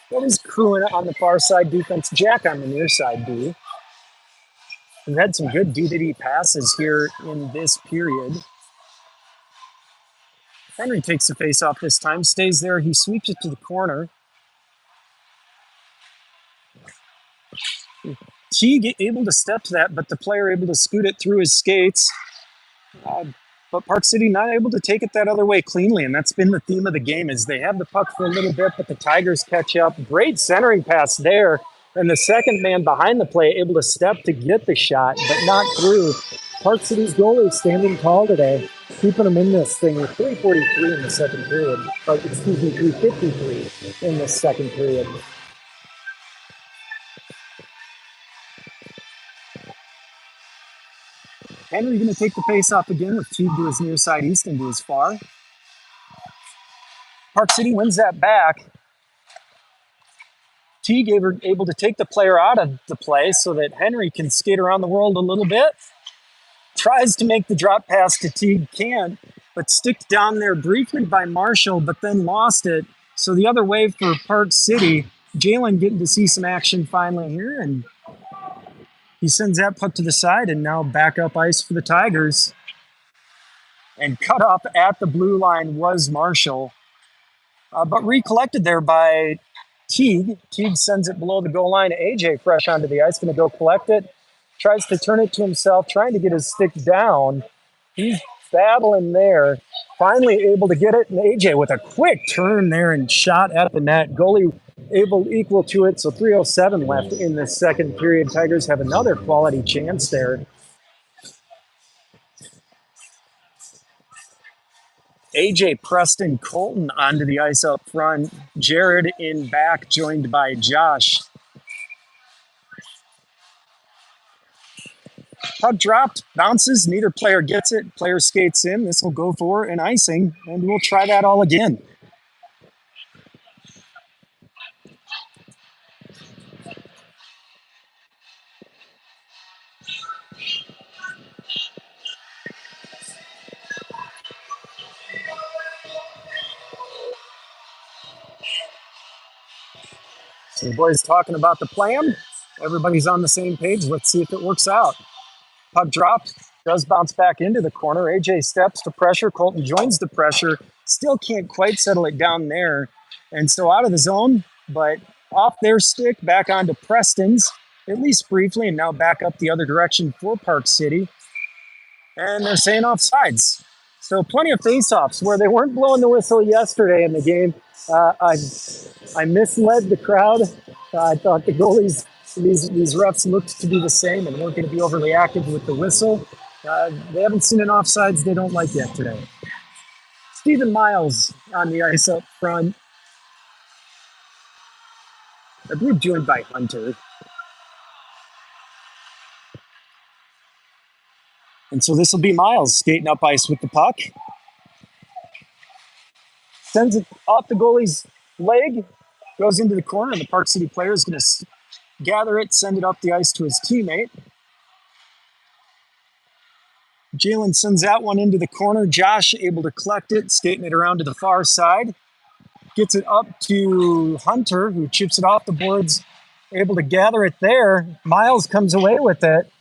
That is crewing on the far side defense, Jack on the near side D. We've had some good D-to-D passes here in this period. Henry takes the face-off this time, stays there, he sweeps it to the corner. Teague able to step to that, but the player able to scoot it through his skates. But Park City not able to take it that other way cleanly, and that's been the theme of the game is they have the puck for a little bit, but the Tigers catch up. Great centering pass there, and the second man behind the play able to step to get the shot, but not through. Park City's goalie standing tall today, keeping them in this thing with 3:43 in the second period. Or, excuse me, 3:53 in the second period. Henry going to take the face off again with Teague to his near side, Easton to his far. Park City wins that back. Teague able to take the player out of the play so that Henry can skate around the world a little bit. Tries to make the drop pass to Teague, can't, but sticked down there briefly by Marshall, but then lost it. So the other way for Park City, Jalen getting to see some action finally here, and he sends that puck to the side, and now back up ice for the Tigers. And cut off at the blue line was Marshall, but recollected there by Teague. Teague sends it below the goal line. AJ fresh onto the ice, going to go collect it. Tries to turn it to himself, trying to get his stick down. He's battling there. Finally able to get it, and AJ with a quick turn there and shot at the net. Goalie able equal to it, so 3:07 left in the second period. Tigers have another quality chance there. AJ, Preston, Colton onto the ice up front. Jared in back, joined by Josh. Puck dropped, bounces, neither player gets it. Player skates in. This will go for an icing, and we'll try that all again. So the boys talking about the plan. Everybody's on the same page. Let's see if it works out. Puck dropped, does bounce back into the corner. AJ steps to pressure. Colton joins the pressure. Still can't quite settle it down there. And so out of the zone, but off their stick, back onto Preston's, at least briefly, and now back up the other direction for Park City. And they're saying offsides. So plenty of face-offs where they weren't blowing the whistle yesterday in the game. I misled the crowd. I thought the goalies, these refs looked to be the same and weren't going to be overly active with the whistle. They haven't seen an offsides they don't like yet today. Stephen Miles on the ice up front. I believe joined by Hunter. And so this will be Miles skating up ice with the puck. Sends it off the goalie's leg, goes into the corner, and the Park City player is going to gather it, send it up the ice to his teammate. Jalen sends that one into the corner. Josh able to collect it, skating it around to the far side. Gets it up to Hunter, who chips it off the boards, able to gather it there. Miles comes away with it,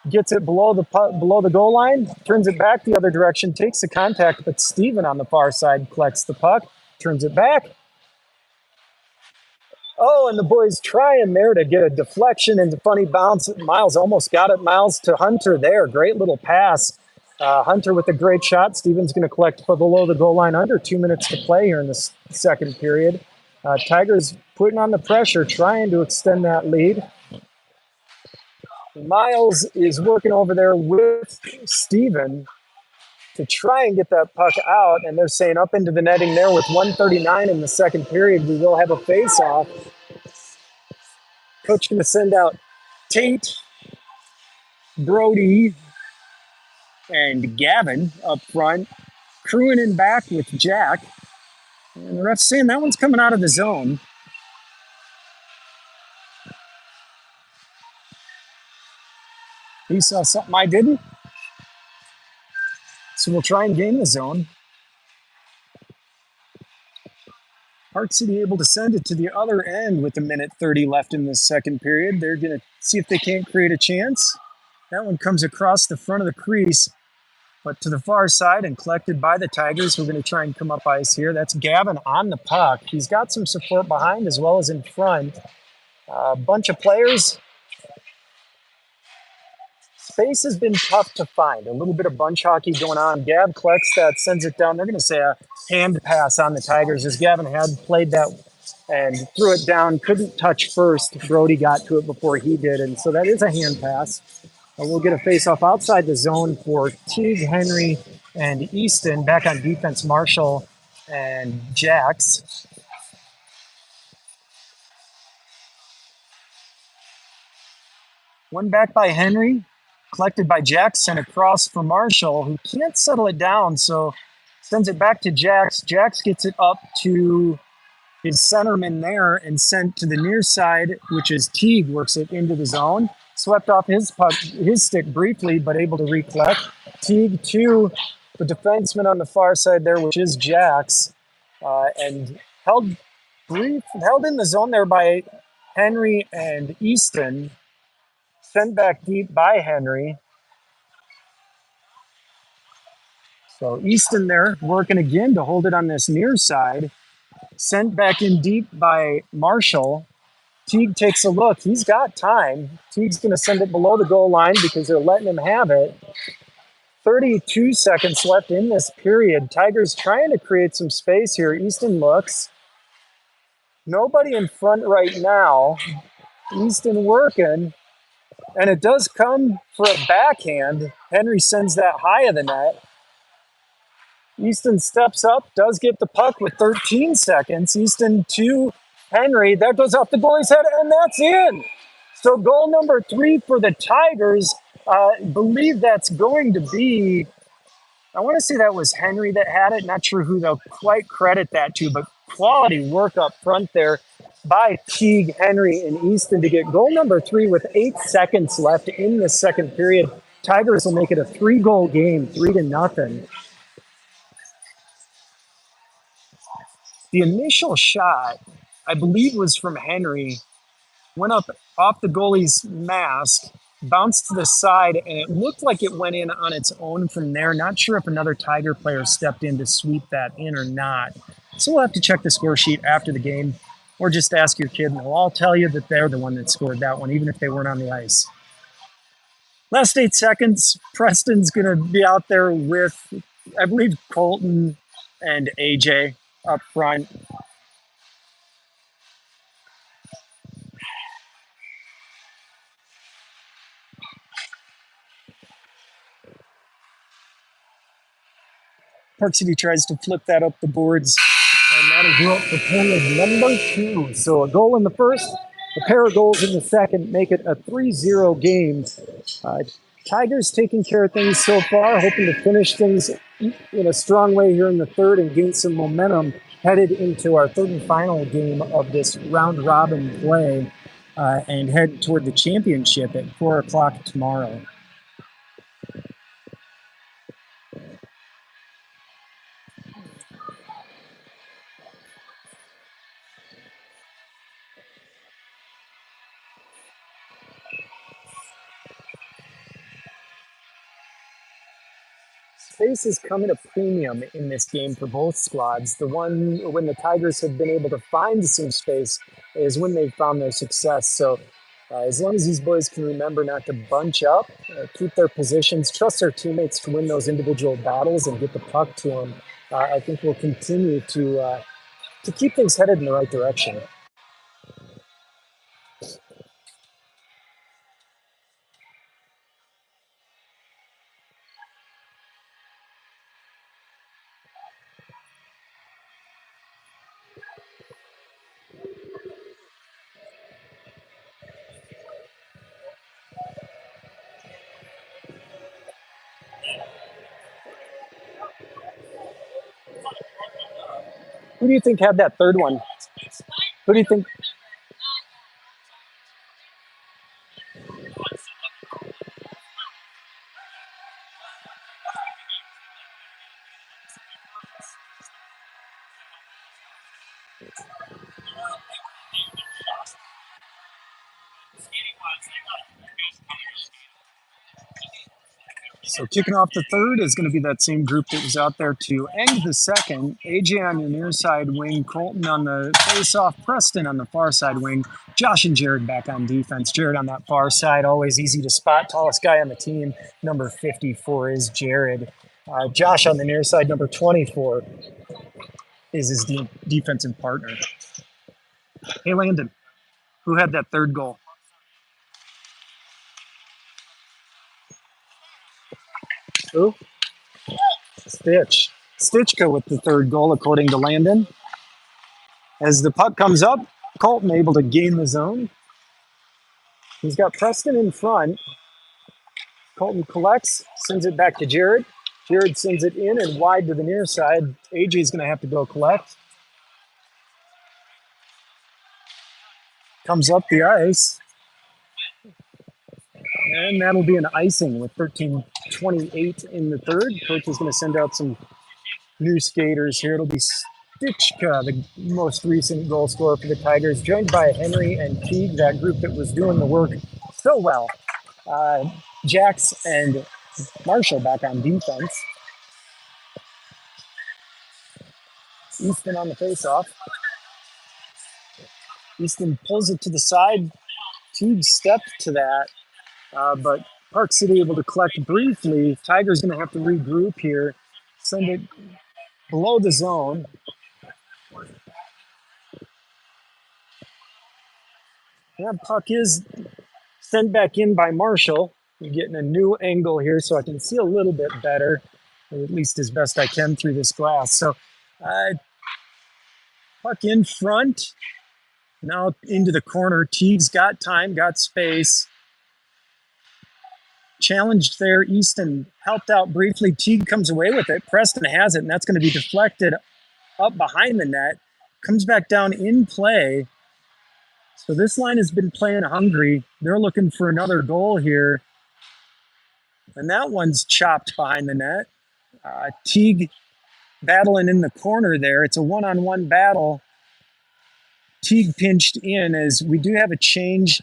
gets it below the goal line, turns it back the other direction, takes the contact, but Steven on the far side collects the puck, turns it back. Oh, and the boys trying there to get a deflection and a funny bounce. Miles almost got it. Miles to Hunter there. Great little pass. Hunter with a great shot. Steven's going to collect below the goal line. Under 2 minutes to play here in the second period. Tigers putting on the pressure, trying to extend that lead. Miles is working over there with Steven to try and get that puck out, and they're saying up into the netting there with 1:39 in the second period. We will have a face-off. Coach going to send out Tate, Brody, and Gavin up front. crewing in back with Jack. And the ref's saying that one's coming out of the zone. He saw something I didn't. So we'll try and gain the zone. Park City able to send it to the other end with a minute 30 left in this second period. They're going to see if they can't create a chance. That one comes across the front of the crease, but to the far side and collected by the Tigers. We're going to try and come up ice here. That's Gavin on the puck. He's got some support behind as well as in front. A bunch of players. Space has been tough to find. A little bit of bunch hockey going on. Gav collects that, sends it down. They're going to say a hand pass on the Tigers as Gavin had played that and threw it down. Couldn't touch first. Brody got to it before he did, and so that is a hand pass. We'll get a face-off outside the zone for Teague, Henry, and Easton. Back on defense, Marshall and Jax. One back by Henry, collected by Jackson across for Marshall, who can't settle it down, so sends it back to Jax. Jax gets it up to his centerman there and sent to the near side, which is Teague, works it into the zone. Swept off his puck, his stick briefly, but able to recollect. Teague to the defenseman on the far side there, which is Jax, and held in the zone there by Henry and Easton. Sent back deep by Henry. So Easton there working again to hold it on this near side. Sent back in deep by Marshall. Teague takes a look. He's got time. Teague's going to send it below the goal line because they're letting him have it. 32 seconds left in this period. Tigers trying to create some space here. Easton looks. Nobody in front right now. Easton working. And it does come for a backhand. Henry sends that high of the net. Easton steps up, does get the puck with 13 seconds. Easton to Henry. That goes off the goalie's head, and that's in. So goal number 3 for the Tigers. Believe that's going to be, I want to say that was Henry that had it. Not sure who they'll quite credit that to, but quality work up front there by Teague, Henry, and Easton to get goal number 3 with 8 seconds left in the second period. Tigers will make it a 3-goal game, 3-0. The initial shot, I believe, was from Henry, went up off the goalie's mask, bounced to the side, and it looked like it went in on its own from there. Not sure if another Tiger player stepped in to sweep that in or not. So we'll have to check the score sheet after the game, or just ask your kid, and they'll all tell you that they're the one that scored that one, even if they weren't on the ice. Last 8 seconds, Preston's going to be out there with, I believe, Colton and AJ up front. Park City tries to flip that up the boards, and that'll go up for period number 2. So a goal in the first, a pair of goals in the second, make it a 3-0 game. Tigers taking care of things so far, hoping to finish things in a strong way here in the third and gain some momentum headed into our third and final game of this round-robin play and head toward the championship at 4 o'clock tomorrow. Space is coming a premium in this game for both squads. The one when the Tigers have been able to find some space is when they've found their success. So as long as these boys can remember not to bunch up, keep their positions, trust their teammates to win those individual battles and get the puck to them, I think we'll continue to keep things headed in the right direction. Who do you think had that third one? Who do you think? So kicking off the third is going to be that same group that was out there to end the second. AJ on the near side wing, Colton on the face-off, Preston on the far side wing, Josh and Jared back on defense. Jared on that far side, always easy to spot, tallest guy on the team. Number 54 is Jared. Josh on the near side, number 24 is his defensive partner. Hey, Landon, who had that third goal? Who? Stitch. Stitchka with the third goal, according to Landon. As the puck comes up, Colton able to gain the zone. He's got Preston in front. Colton collects, sends it back to Jared. Jared sends it in and wide to the near side. AJ's going to have to go collect. Comes up the ice. And that'll be an icing with 13:28 in the third. Coach is going to send out some new skaters here. It'll be Stitchka, the most recent goal scorer for the Tigers, joined by Henry and Teague, that group that was doing the work so well. Jax and Marshall back on defense. Easton on the faceoff. Easton pulls it to the side. Teague stepped to that, but Park City able to collect briefly. Tigers going to have to regroup here. Send it below the zone. That puck is sent back in by Marshall. I'm getting a new angle here so I can see a little bit better, or at least as best I can through this glass. So puck in front, now into the corner. Teague's got time, got space. Challenged there. Easton helped out briefly. Teague comes away with it. Preston has it, and that's going to be deflected up behind the net. Comes back down in play. So this line has been playing hungry. They're looking for another goal here. And that one's chopped behind the net. Teague battling in the corner there. It's a one-on-one battle. Teague pinched in as we do have a change.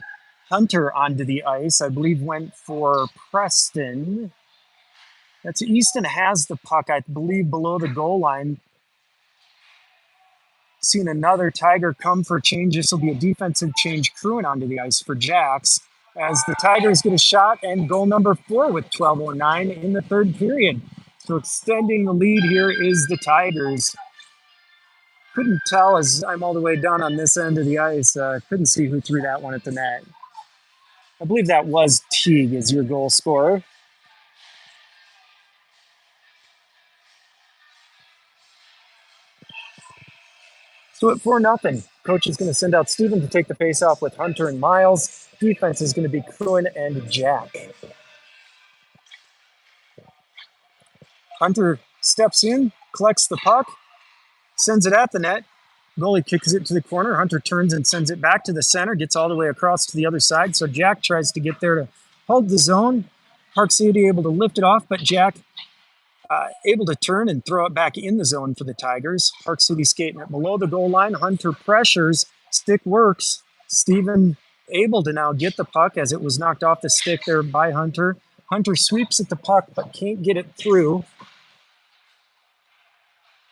Hunter onto the ice, I believe went for Preston. That's Easton has the puck, I believe, below the goal line. Seen another Tiger come for a change. This will be a defensive change crewing onto the ice for Jax as the Tigers get a shot and goal number 4 with 12:09 in the third period. So extending the lead here is the Tigers. Couldn't tell as I'm all the way down on this end of the ice. Couldn't see who threw that one at the net. I believe that was Teague as your goal scorer. So at 4-0, coach is going to send out Steven to take the face-off with Hunter and Miles. Defense is going to be Cruin and Jack. Hunter steps in, collects the puck, sends it at the net. Goalie kicks it to the corner. Hunter turns and sends it back to the center, gets all the way across to the other side. So Jack tries to get there to hold the zone. Park City able to lift it off, but Jack able to turn and throw it back in the zone for the Tigers. Park City skating it below the goal line. Hunter pressures. Stick works. Steven able to now get the puck as it was knocked off the stick there by Hunter. Hunter sweeps at the puck but can't get it through.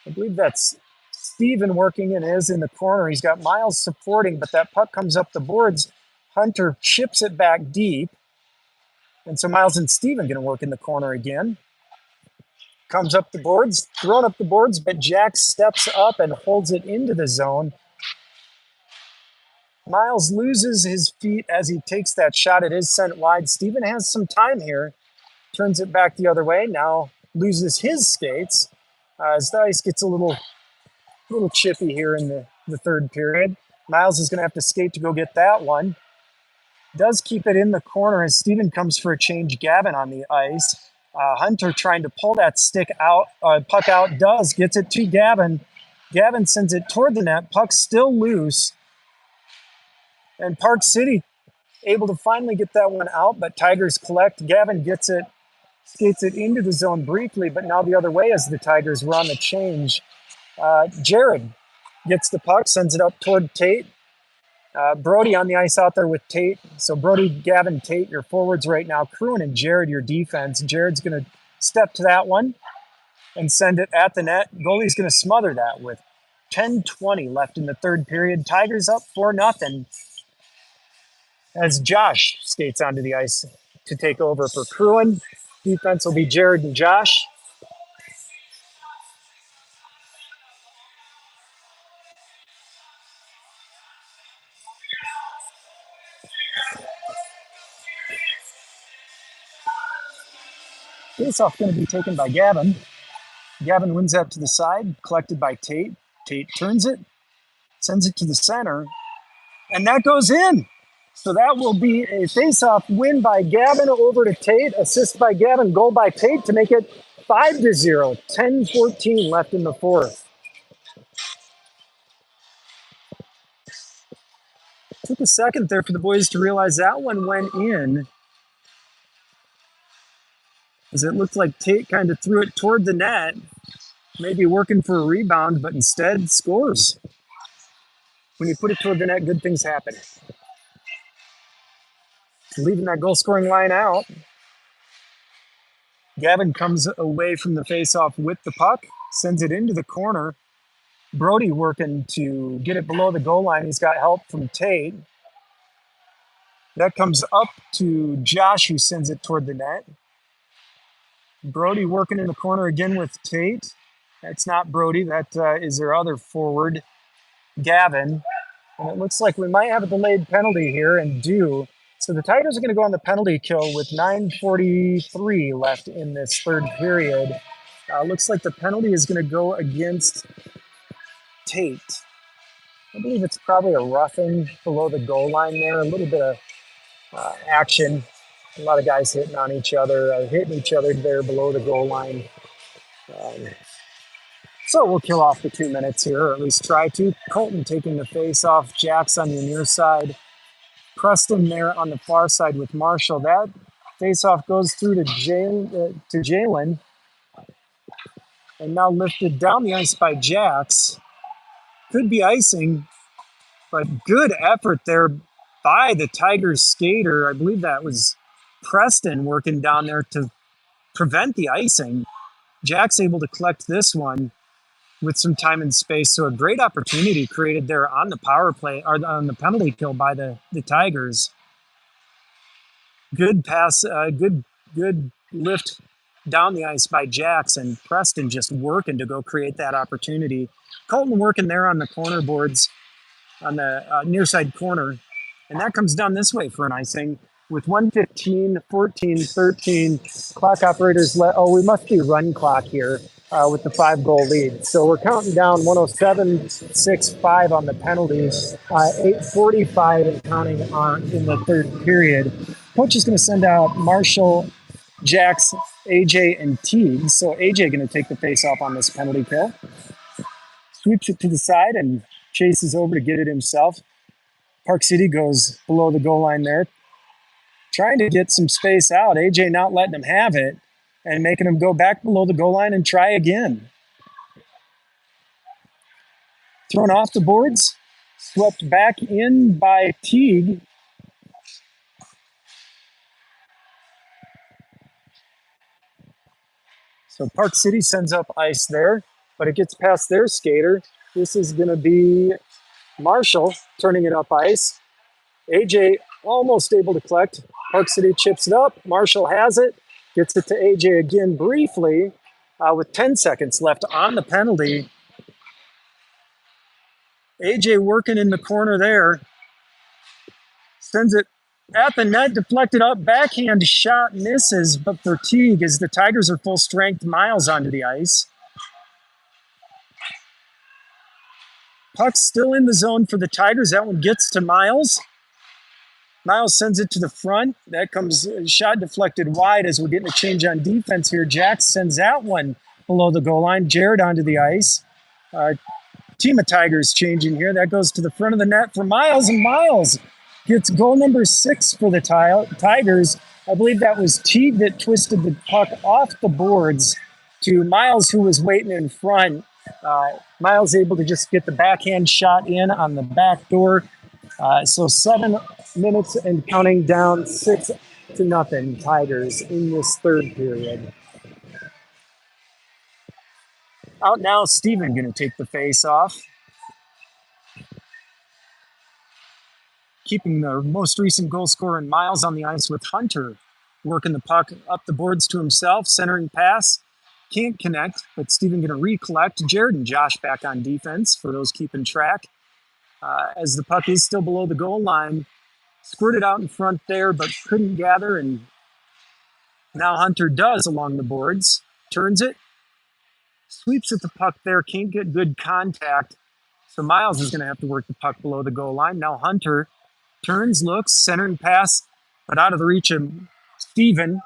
I believe that's Steven working and is in the corner. He's got Miles supporting, but that puck comes up the boards. Hunter chips it back deep. And so Miles and Steven going to work in the corner again. Comes up the boards, thrown up the boards, but Jack steps up and holds it into the zone. Miles loses his feet as he takes that shot. It is sent wide. Steven has some time here. Turns it back the other way. Now loses his skates as the ice gets a little chippy here in the third period. Miles is going to have to skate to go get that one. Does keep it in the corner as Steven comes for a change. Gavin on the ice. Hunter trying to pull that puck out, gets it to Gavin. Gavin sends it toward the net. Puck still loose. And Park City able to finally get that one out, but Tigers collect. Gavin gets it, skates it into the zone briefly, but now the other way as the Tigers were on the change. Jared gets the puck, sends it up toward Tate. Brody on the ice out there with Tate. So Brody, Gavin, Tate, your forwards right now. Kruin and Jared, your defense. Jared's going to step to that one and send it at the net. Goalie's going to smother that with 10:20 left in the third period. Tigers up 4-0 as Josh skates onto the ice to take over for Kruin. Defense will be Jared and Josh. Face-off going to be taken by Gavin. Gavin wins that to the side, collected by Tate. Tate turns it, sends it to the center, and that goes in. So that will be a face-off win by Gavin over to Tate, assist by Gavin, goal by Tate to make it 5-0, 10:14 left in the fourth. Took a second there for the boys to realize that one went in, as it looked like Tate kind of threw it toward the net, maybe working for a rebound, but instead scores. When you put it toward the net, good things happen. Leaving that goal-scoring line out, Gavin comes away from the face-off with the puck, sends it into the corner. Brody working to get it below the goal line. He's got help from Tate. That comes up to Josh, who sends it toward the net. Brody working in the corner again with Tate. That's not Brody. That is their other forward, Gavin. And it looks like we might have a delayed penalty here, and do. So the Tigers are going to go on the penalty kill with 9:43 left in this third period. Looks like the penalty is going to go against Tate. I believe it's probably a roughing below the goal line there. A little bit of action. A lot of guys hitting on each other, hitting each other there below the goal line. So we'll kill off the 2 minutes here, or at least try to. Colton taking the face off. Jack's on the near side. Preston there on the far side with Marshall. That face-off goes through to Jalen. And now lifted down the ice by Jax. Could be icing, but good effort there by the Tigers skater. I believe that was Preston working down there to prevent the icing. Jack's able to collect this one with some time and space. So a great opportunity created there on the power play, or on the penalty kill by the Tigers. Good pass, good lift down the ice by Jackson. Preston just working to go create that opportunity. Colton working there on the corner boards, on the near side corner. And that comes down this way for an icing with 1:15, 14, 13. Clock operators we must be run clock here with the 5-goal lead. So we're counting down 107, 6-5 on the penalties, 8:45 and counting on in the third period. Coach is going to send out Marshall, Jax, AJ, and Teague. So AJ going to take the face off on this penalty kill. Sweeps it to the side and chases over to get it himself. Park City goes below the goal line there, trying to get some space out. AJ not letting him have it and making him go back below the goal line and try again. Thrown off the boards, swept back in by Teague. So Park City sends up ice there, but it gets past their skater. This is going to be Marshall turning it up ice. AJ almost able to collect. Park City chips it up. Marshall has it. Gets it to AJ again briefly with 10 seconds left on the penalty. AJ working in the corner there. Sends it at the net, deflected up. Backhand shot misses, but for Teague as the Tigers are full strength. Miles onto the ice. Puck's still in the zone for the Tigers. That one gets to Miles. Miles sends it to the front. That comes shot deflected wide as we're getting a change on defense here. Jax sends that one below the goal line. Jared onto the ice. team of Tigers changing here. That goes to the front of the net for Miles, and Miles gets goal number 6 for the Tigers. I believe that was Teague that twisted the puck off the boards to Miles, who was waiting in front. Miles able to just get the backhand shot in on the back door. So 7 minutes and counting down, 6-0 Tigers in this third period. Out now, Steven going to take the face off. Keeping the most recent goal scorer in Miles on the ice with Hunter working the puck up the boards to himself, centering pass. Can't connect, but Steven going to recollect. Jared and Josh back on defense for those keeping track. As the puck is still below the goal line, squirted out in front there, but couldn't gather, and now Hunter does along the boards. Turns it, sweeps at the puck there, can't get good contact. So Miles is going to have to work the puck below the goal line. Now Hunter turns, looks, center and pass, but out of the reach of Steven.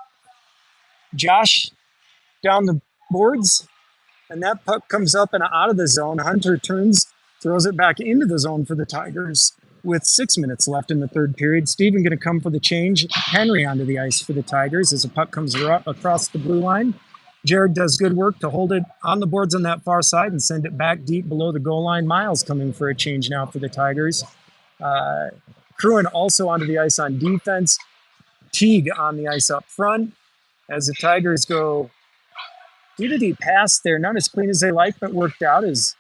Josh down the boards, and that puck comes up and out of the zone. Hunter turns, throws it back into the zone for the Tigers with 6 minutes left in the third period. Steven going to come for the change. Henry onto the ice for the Tigers as the puck comes across the blue line. Jared does good work to hold it on the boards on that far side and send it back deep below the goal line. Miles coming for a change now for the Tigers. Cruin also onto the ice on defense. Teague on the ice up front as the Tigers go deep pass there. Not as clean as they like, but worked out as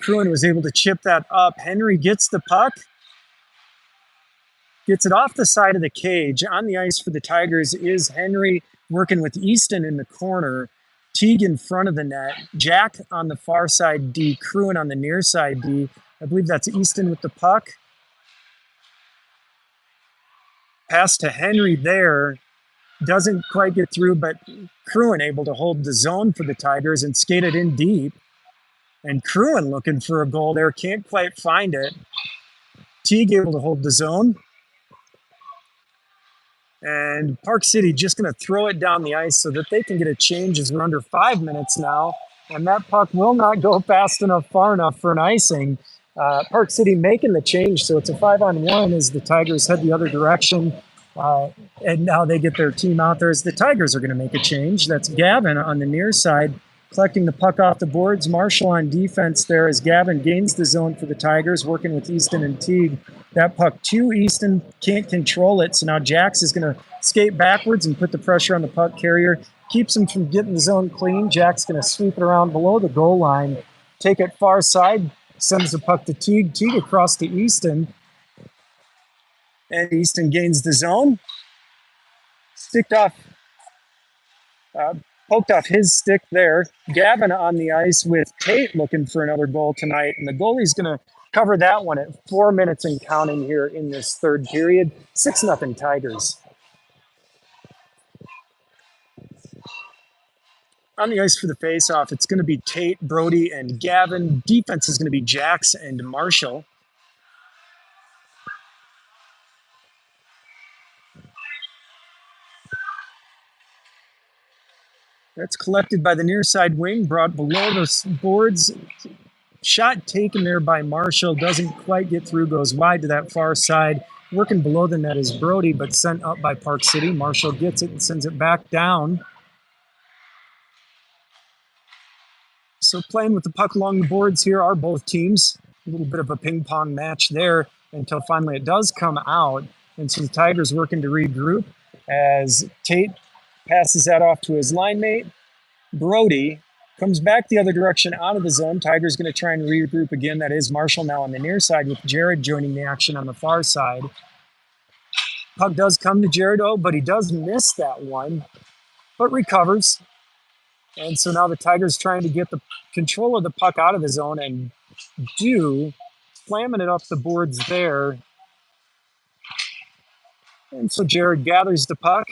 Cruin was able to chip that up. Henry gets the puck. Gets it off the side of the cage. On the ice for the Tigers is Henry working with Easton in the corner. Teague in front of the net. Jack on the far side D. Cruin on the near side D. I believe that's Easton with the puck. Pass to Henry there. Doesn't quite get through, but Cruin able to hold the zone for the Tigers and skate it in deep. And Cruin looking for a goal there. Can't quite find it. Teague able to hold the zone. And Park City just going to throw it down the ice so that they can get a change as we're under 5 minutes now. And that puck will not go fast enough, far enough for an icing. Park City making the change, so it's a 5-on-1 as the Tigers head the other direction. And now they get their team out there as the Tigers are going to make a change. That's Gavin on the near side, collecting the puck off the boards. Marshall on defense there as Gavin gains the zone for the Tigers, working with Easton and Teague. That puck to Easton, can't control it, so now Jax is going to skate backwards and put the pressure on the puck carrier. Keeps him from getting the zone clean. Jack's going to sweep it around below the goal line, take it far side, sends the puck to Teague. Teague across to Easton. And Easton gains the zone. Poked off his stick there. Gavin on the ice with Tate looking for another goal tonight. And the goalie's going to cover that one at 4 minutes and counting here in this third period. 6-0 Tigers. On the ice for the faceoff, it's going to be Tate, Brody, and Gavin. Defense is going to be Jax and Marshall. That's collected by the near side wing, brought below the boards. Shot taken there by Marshall, doesn't quite get through, goes wide to that far side. Working below the net is Brody, but sent up by Park City. Marshall gets it and sends it back down. So playing with the puck along the boards here are both teams. A little bit of a ping pong match there until finally it does come out. And some Tigers working to regroup as Tate passes that off to his line mate. Brody comes back the other direction out of the zone. Tigers going to try and regroup again. That is Marshall now on the near side with Jared joining the action on the far side. Puck does come to Jared, but he does miss that one, but recovers. And so now the Tigers trying to get the control of the puck out of the zone and slamming it up the boards there. And so Jared gathers the puck,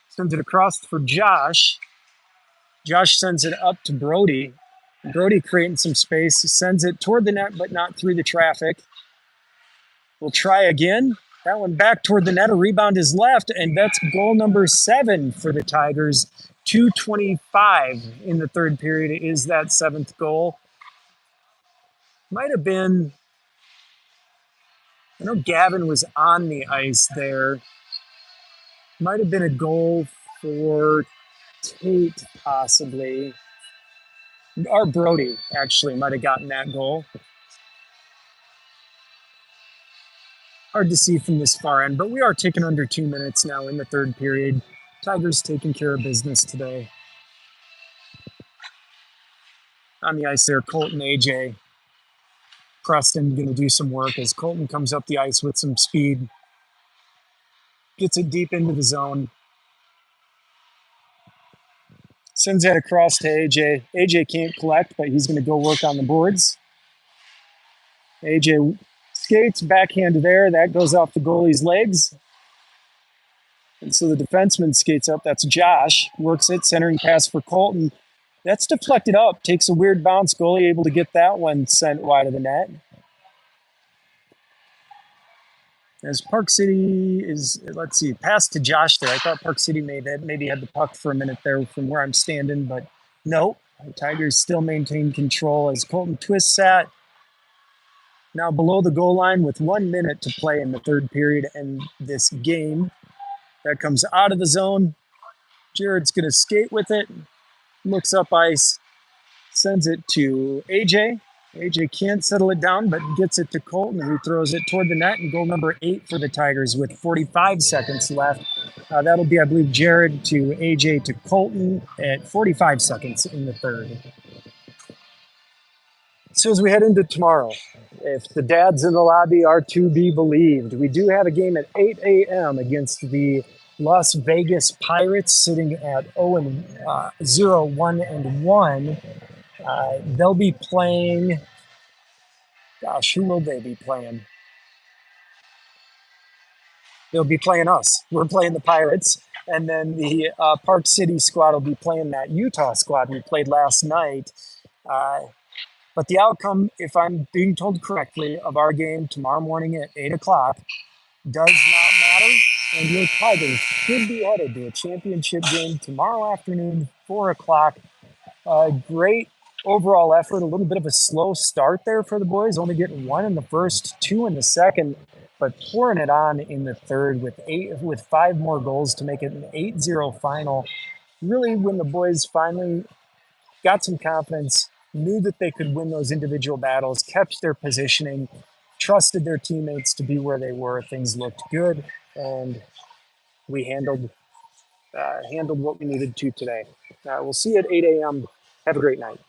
sends it across for Josh. Josh sends it up to Brody. Brody creating some space, sends it toward the net, but not through the traffic. We'll try again. That one back toward the net. A rebound is left, and that's goal number 7 for the Tigers. 2:25 in the third period is that 7th goal. Might have been, I know Gavin was on the ice there. Might have been a goal for Tate, possibly. Or Brody, actually, might have gotten that goal. Hard to see from this far end, but we are ticking under 2 minutes now in the third period. Tigers taking care of business today. On the ice there, Colton, AJ. Preston going to do some work as Colton comes up the ice with some speed. Gets it deep into the zone. Sends that across to AJ. AJ can't collect, but he's going to go work on the boards. AJ skates, backhand there. That goes off the goalie's legs. And so the defenseman skates up. That's Josh. Works it, centering pass for Colton. That's deflected up. Takes a weird bounce. Goalie able to get that one sent wide of the net. As Park City is, let's see, pass to Josh there. I thought Park City maybe had the puck for a minute there from where I'm standing, but no. The Tigers still maintain control as Colton twists that. Now below the goal line with 1 minute to play in the third period and this game. That comes out of the zone. Jared's going to skate with it. Looks up ice. Sends it to AJ. AJ can't settle it down, but gets it to Colton, who throws it toward the net. And goal number 8 for the Tigers with 45 seconds left. That'll be, I believe, Jared to AJ to Colton at 45 seconds in the third. So as we head into tomorrow, if the dads in the lobby are to be believed, we do have a game at 8 a.m. against the Las Vegas Pirates, sitting at 0, 1, and 1. They'll be playing. Gosh, who will they be playing? They'll be playing us. We're playing the Pirates. And then the Park City squad will be playing that Utah squad we played last night. But the outcome, if I'm being told correctly, of our game tomorrow morning at 8 o'clock does not matter. And your Tigers should be headed to a championship game tomorrow afternoon, 4 o'clock. Great overall effort. A little bit of a slow start there for the boys, only getting 1 in the first, 2 in the second, but pouring it on in the third with 5 more goals to make it an 8-0 final. Really, when the boys finally got some confidence, knew that they could win those individual battles, kept their positioning, trusted their teammates to be where they were, things looked good, and we handled what we needed to today. We'll see you at 8 a.m. Have a great night.